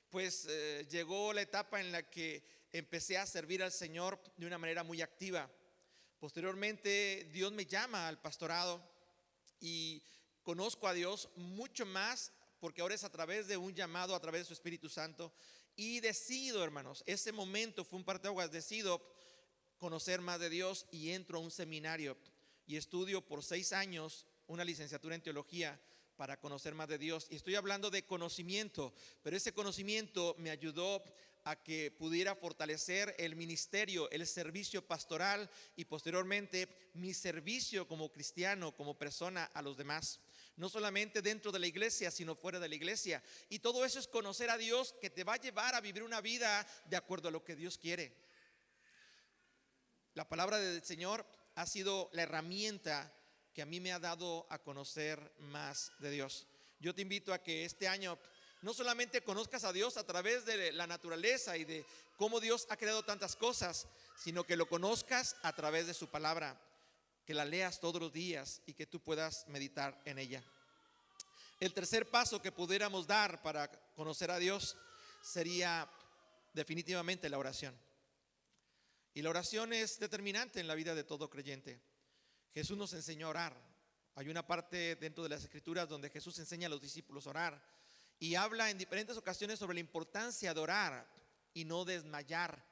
pues llegó la etapa en la que empecé a servir al Señor de una manera muy activa. Posteriormente Dios me llama al pastorado y conozco a Dios mucho más porque ahora es a través de un llamado, a través de su Espíritu Santo. Y decido, hermanos, ese momento fue un parteaguas, decido conocer más de Dios y entro a un seminario y estudio por 6 años una licenciatura en teología para conocer más de Dios. Y estoy hablando de conocimiento, pero ese conocimiento me ayudó a que pudiera fortalecer el ministerio, el servicio pastoral y posteriormente mi servicio como cristiano, como persona a los demás. No solamente dentro de la iglesia, sino fuera de la iglesia. Y todo eso es conocer a Dios, que te va a llevar a vivir una vida de acuerdo a lo que Dios quiere. La palabra del Señor ha sido la herramienta que a mí me ha dado a conocer más de Dios. Yo te invito a que este año no solamente conozcas a Dios a través de la naturaleza y de cómo Dios ha creado tantas cosas, sino que lo conozcas a través de su palabra, que la leas todos los días y que tú puedas meditar en ella. El tercer paso que pudiéramos dar para conocer a Dios sería definitivamente la oración. Y la oración es determinante en la vida de todo creyente. Jesús nos enseñó a orar. Hay una parte dentro de las Escrituras donde Jesús enseña a los discípulos a orar y habla en diferentes ocasiones sobre la importancia de orar y no desmayar,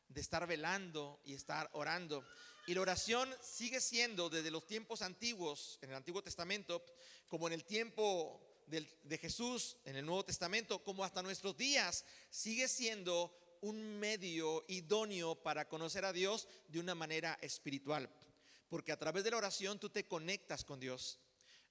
de estar velando y estar orando. Y la oración sigue siendo desde los tiempos antiguos, en el Antiguo Testamento, como en el tiempo de Jesús, en el Nuevo Testamento, como hasta nuestros días, sigue siendo un medio idóneo para conocer a Dios de una manera espiritual. Porque a través de la oración tú te conectas con Dios.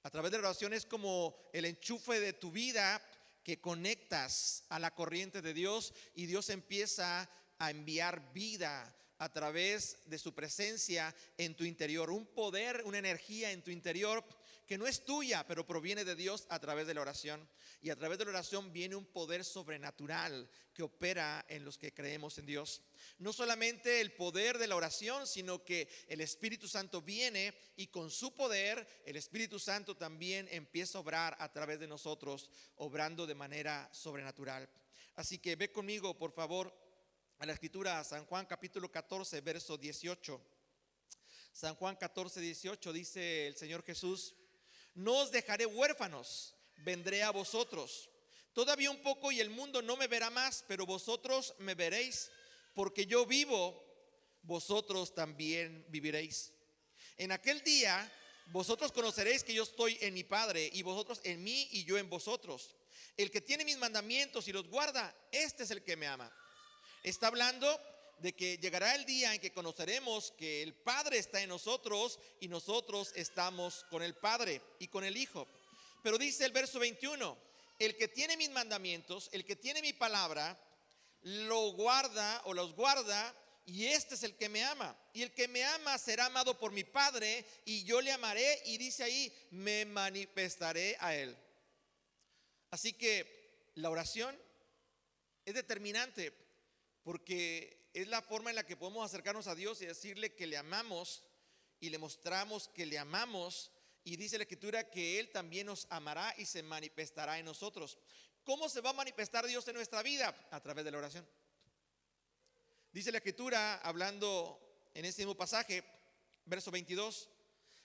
A través de la oración es como el enchufe de tu vida que conectas a la corriente de Dios y Dios empieza a enviar vida a través de su presencia en tu interior, un poder, una energía en tu interior que no es tuya, pero proviene de Dios a través de la oración. Y a través de la oración viene un poder sobrenatural que opera en los que creemos en Dios. No solamente el poder de la oración, sino que el Espíritu Santo viene y con su poder el Espíritu Santo también empieza a obrar a través de nosotros, obrando de manera sobrenatural. Así que ve conmigo, por favor, a la escritura, a San Juan capítulo 14, verso 18. San Juan 14, 18 dice el Señor Jesús: no os dejaré huérfanos, vendré a vosotros. Todavía un poco y el mundo no me verá más, pero vosotros me veréis, porque yo vivo, vosotros también viviréis. En aquel día vosotros conoceréis que yo estoy en mi Padre, y vosotros en mí y yo en vosotros. El que tiene mis mandamientos y los guarda, este es el que me ama. Está hablando de que llegará el día en que conoceremos que el Padre está en nosotros y nosotros estamos con el Padre y con el Hijo. Pero dice el verso 21, el que tiene mis mandamientos, el que tiene mi palabra, lo guarda o los guarda, y este es el que me ama. Y el que me ama será amado por mi Padre, y yo le amaré, y dice ahí, me manifestaré a él. Así que la oración es determinante, porque es la forma en la que podemos acercarnos a Dios y decirle que le amamos y le mostramos que le amamos. Y dice la Escritura que Él también nos amará y se manifestará en nosotros. ¿Cómo se va a manifestar Dios en nuestra vida? A través de la oración. Dice la Escritura, hablando en este mismo pasaje, verso 22,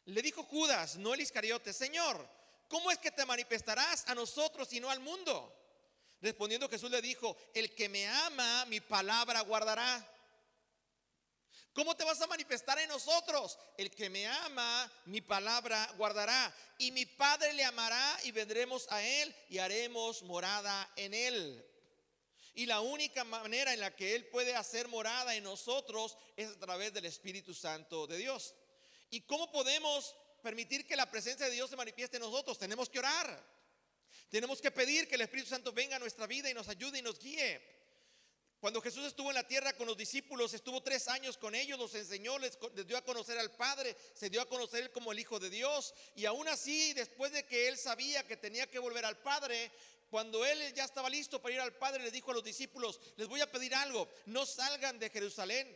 le dijo Judas, no el Iscariote: Señor, ¿cómo es que te manifestarás a nosotros y no al mundo? Respondiendo Jesús le dijo: el que me ama, mi palabra guardará. ¿Cómo te vas a manifestar en nosotros? El que me ama, mi palabra guardará. Y mi Padre le amará y vendremos a él y haremos morada en él. Y la única manera en la que Él puede hacer morada en nosotros es a través del Espíritu Santo de Dios. ¿Y cómo podemos permitir que la presencia de Dios se manifieste en nosotros? Tenemos que orar. Tenemos que pedir que el Espíritu Santo venga a nuestra vida y nos ayude y nos guíe. Cuando Jesús estuvo en la tierra con los discípulos, estuvo 3 años con ellos, los enseñó, les dio a conocer al Padre, se dio a conocer Él como el Hijo de Dios. Y aún así, después de que Él sabía que tenía que volver al Padre, cuando Él ya estaba listo para ir al Padre, les dijo a los discípulos: les voy a pedir algo, no salgan de Jerusalén,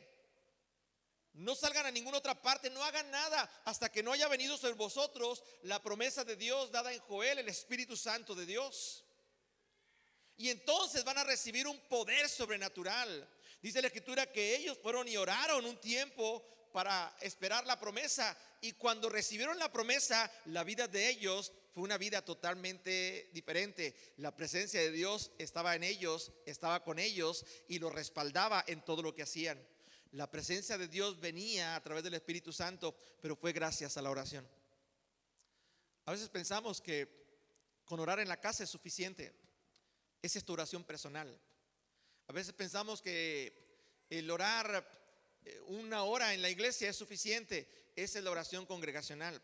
no salgan a ninguna otra parte, no hagan nada hasta que no haya venido sobre vosotros la promesa de Dios dada en Joel, el Espíritu Santo de Dios. Y entonces van a recibir un poder sobrenatural. Dice la Escritura que ellos fueron y oraron un tiempo para esperar la promesa. Y cuando recibieron la promesa, la vida de ellos fue una vida totalmente diferente. La presencia de Dios estaba en ellos, estaba con ellos y los respaldaba en todo lo que hacían. La presencia de Dios venía a través del Espíritu Santo, pero fue gracias a la oración. A veces pensamos que con orar en la casa es suficiente. Esa es tu oración personal. A veces pensamos que el orar 1 hora en la iglesia es suficiente. Esa es la oración congregacional.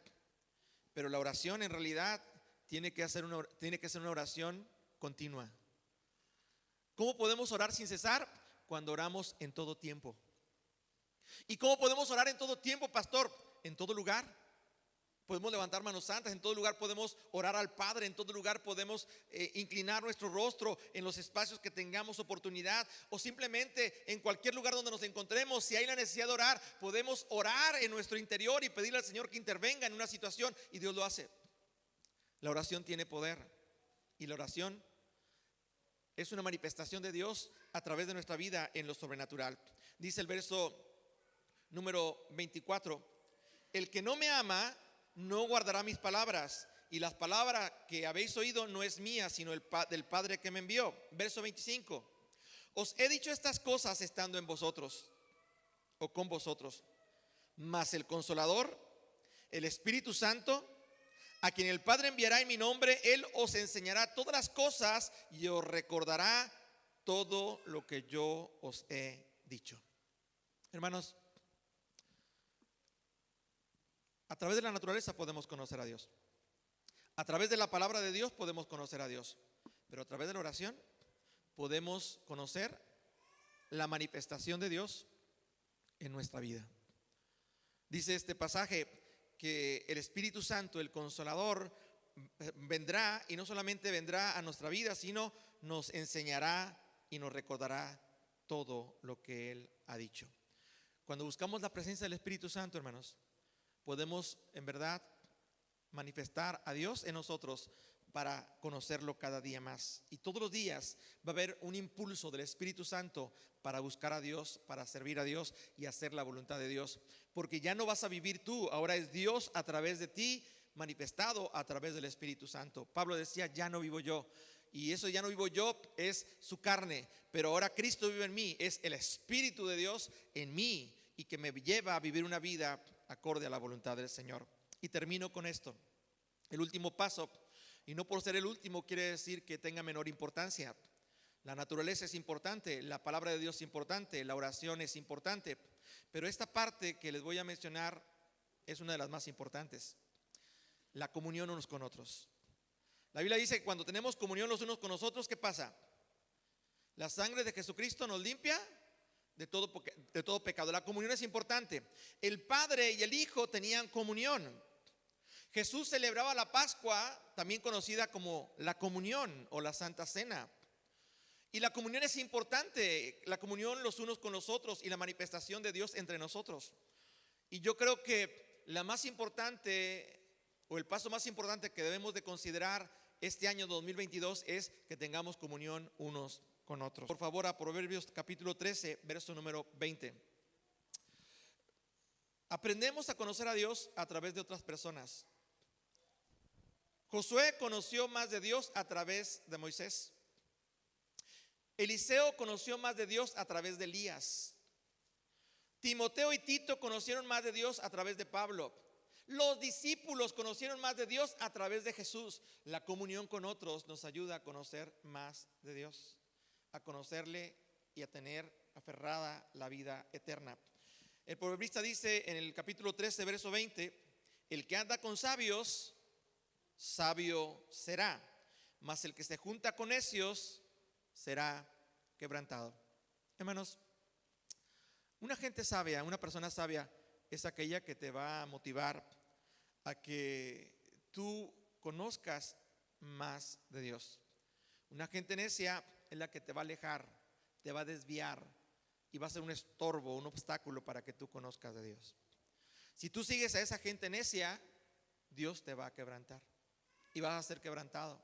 Pero la oración en realidad tiene que ser una oración continua. ¿Cómo podemos orar sin cesar? Cuando oramos en todo tiempo. ¿Y cómo podemos orar en todo tiempo, pastor? En todo lugar. Podemos levantar manos santas, en todo lugar podemos orar al Padre, en todo lugar podemos inclinar nuestro rostro en los espacios que tengamos oportunidad, o simplemente en cualquier lugar donde nos encontremos. Si hay la necesidad de orar, podemos orar en nuestro interior y pedirle al Señor que intervenga en una situación, y Dios lo hace. La oración tiene poder, y la oración es una manifestación de Dios a través de nuestra vida en lo sobrenatural. Dice el verso número 24: el que no me ama no guardará mis palabras, y las palabras que habéis oído no es mía, sino del Padre que me envió. Verso 25: os he dicho estas cosas estando en vosotros, o con vosotros, mas el Consolador, el Espíritu Santo, a quien el Padre enviará en mi nombre, Él os enseñará todas las cosas y os recordará todo lo que yo os he dicho. Hermanos, a través de la naturaleza podemos conocer a Dios. A través de la palabra de Dios podemos conocer a Dios. Pero a través de la oración podemos conocer la manifestación de Dios en nuestra vida. Dice este pasaje que el Espíritu Santo, el Consolador, vendrá, y no solamente vendrá a nuestra vida, sino nos enseñará y nos recordará todo lo que Él ha dicho. Cuando buscamos la presencia del Espíritu Santo, hermanos, podemos en verdad manifestar a Dios en nosotros para conocerlo cada día más. Y todos los días va a haber un impulso del Espíritu Santo para buscar a Dios, para servir a Dios y hacer la voluntad de Dios. Porque ya no vas a vivir tú, ahora es Dios a través de ti, manifestado a través del Espíritu Santo. Pablo decía, ya no vivo yo. Y eso ya no vivo yo es su carne, pero ahora Cristo vive en mí, es el Espíritu de Dios en mí y que me lleva a vivir una vida acorde a la voluntad del Señor. Y termino con esto. El último paso, y no por ser el último quiere decir que tenga menor importancia. La naturaleza es importante, la palabra de Dios es importante, la oración es importante, pero esta parte que les voy a mencionar es una de las más importantes: la comunión unos con otros. La Biblia dice que cuando tenemos comunión los unos con los otros, ¿qué pasa? La sangre de Jesucristo nos limpia de todo pecado. La comunión es importante. El Padre y el Hijo tenían comunión. Jesús celebraba la Pascua, también conocida como la comunión o la Santa Cena. Y la comunión es importante, la comunión los unos con los otros y la manifestación de Dios entre nosotros. Y yo creo que la más importante, o el paso más importante que debemos de considerar este año 2022 es que tengamos comunión unos con otros. Por favor, a Proverbios capítulo 13, verso número 20. Aprendemos a conocer a Dios a través de otras personas. Josué conoció más de Dios a través de Moisés. Eliseo conoció más de Dios a través de Elías. Timoteo y Tito conocieron más de Dios a través de Pablo. Los discípulos conocieron más de Dios a través de Jesús. La comunión con otros nos ayuda a conocer más de Dios, a conocerle y a tener aferrada la vida eterna. El proverbista dice en el capítulo 13, verso 20: el que anda con sabios, sabio será, mas el que se junta con necios será quebrantado. Hermanos, una gente sabia, una persona sabia es aquella que te va a motivar a que tú conozcas más de Dios. Una gente necia es la que te va a alejar, te va a desviar y va a ser un estorbo, un obstáculo para que tú conozcas de Dios. Si tú sigues a esa gente necia, Dios te va a quebrantar y vas a ser quebrantado.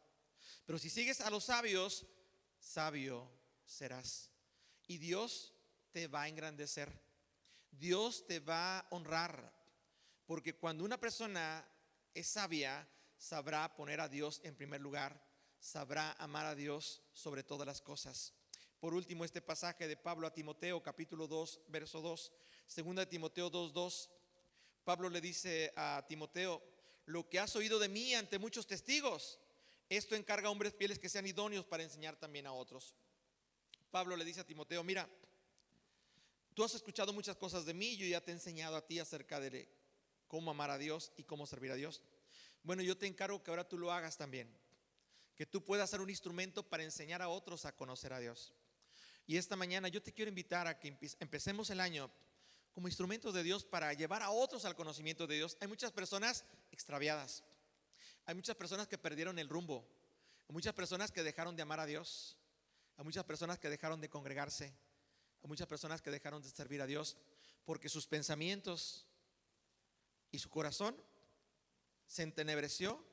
Pero si sigues a los sabios, sabio serás y Dios te va a engrandecer. Dios te va a honrar, porque cuando una persona es sabia, sabrá poner a Dios en primer lugar, sabrá amar a Dios sobre todas las cosas. Por último, este pasaje de Pablo a Timoteo, capítulo 2, verso 2, segunda de Timoteo 2:2. Pablo le dice a Timoteo: lo que has oído de mí ante muchos testigos, esto encarga a hombres fieles que sean idóneos para enseñar también a otros. Pablo le dice a Timoteo: mira, tú has escuchado muchas cosas de mí, yo ya te he enseñado a ti acerca de cómo amar a Dios y cómo servir a Dios. Bueno, yo te encargo que ahora tú lo hagas también, que tú puedas ser un instrumento para enseñar a otros a conocer a Dios. Y esta mañana yo te quiero invitar a que empecemos el año como instrumentos de Dios para llevar a otros al conocimiento de Dios. Hay muchas personas extraviadas, hay muchas personas que perdieron el rumbo, hay muchas personas que dejaron de amar a Dios, hay muchas personas que dejaron de congregarse, hay muchas personas que dejaron de servir a Dios porque sus pensamientos y su corazón se entenebreció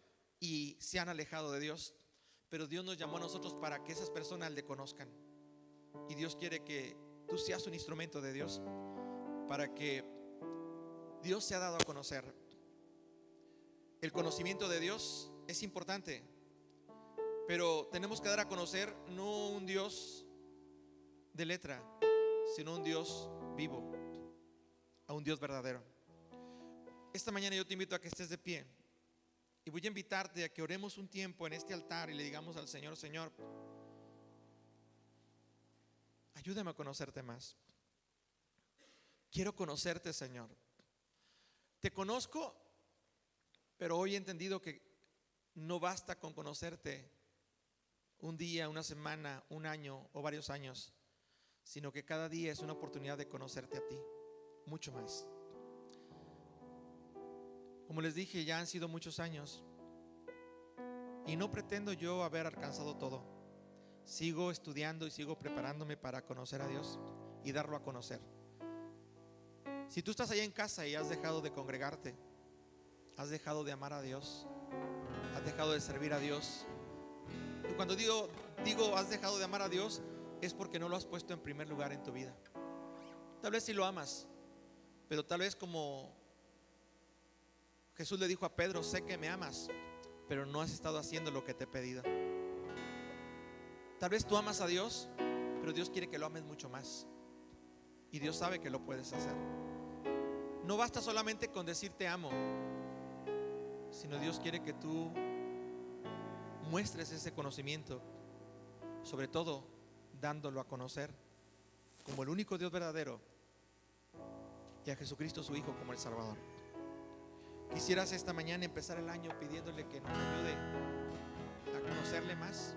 y se han alejado de Dios. Pero Dios nos llamó a nosotros para que esas personas le conozcan. Y Dios quiere que tú seas un instrumento de Dios para que Dios sea dado a conocer. El conocimiento de Dios es importante, pero tenemos que dar a conocer no un Dios de letra, sino un Dios vivo, a un Dios verdadero. Esta mañana yo te invito a que estés de pie y voy a invitarte a que oremos un tiempo en este altar y le digamos al Señor: Señor, ayúdame a conocerte más. Quiero conocerte, Señor. Te conozco, pero hoy he entendido que no basta con conocerte un día, una semana, un año o varios años, sino que cada día es una oportunidad de conocerte a ti mucho más. Como les dije, ya han sido muchos años y no pretendo yo haber alcanzado todo. Sigo estudiando y sigo preparándome para conocer a Dios y darlo a conocer. Si tú estás allá en casa y has dejado de congregarte, has dejado de amar a Dios, has dejado de servir a Dios. Y cuando digo has dejado de amar a Dios, es porque no lo has puesto en primer lugar en tu vida. Tal vez sí lo amas, pero tal vez como Jesús le dijo a Pedro: sé que me amas, pero no has estado haciendo lo que te he pedido. Tal vez tú amas a Dios, pero Dios quiere que lo ames mucho más. Y Dios sabe que lo puedes hacer. No basta solamente con decir te amo, sino Dios quiere que tú muestres ese conocimiento, sobre todo dándolo a conocer como el único Dios verdadero y a Jesucristo su Hijo como el Salvador. Quisieras esta mañana empezar el año pidiéndole que nos ayude a conocerle más.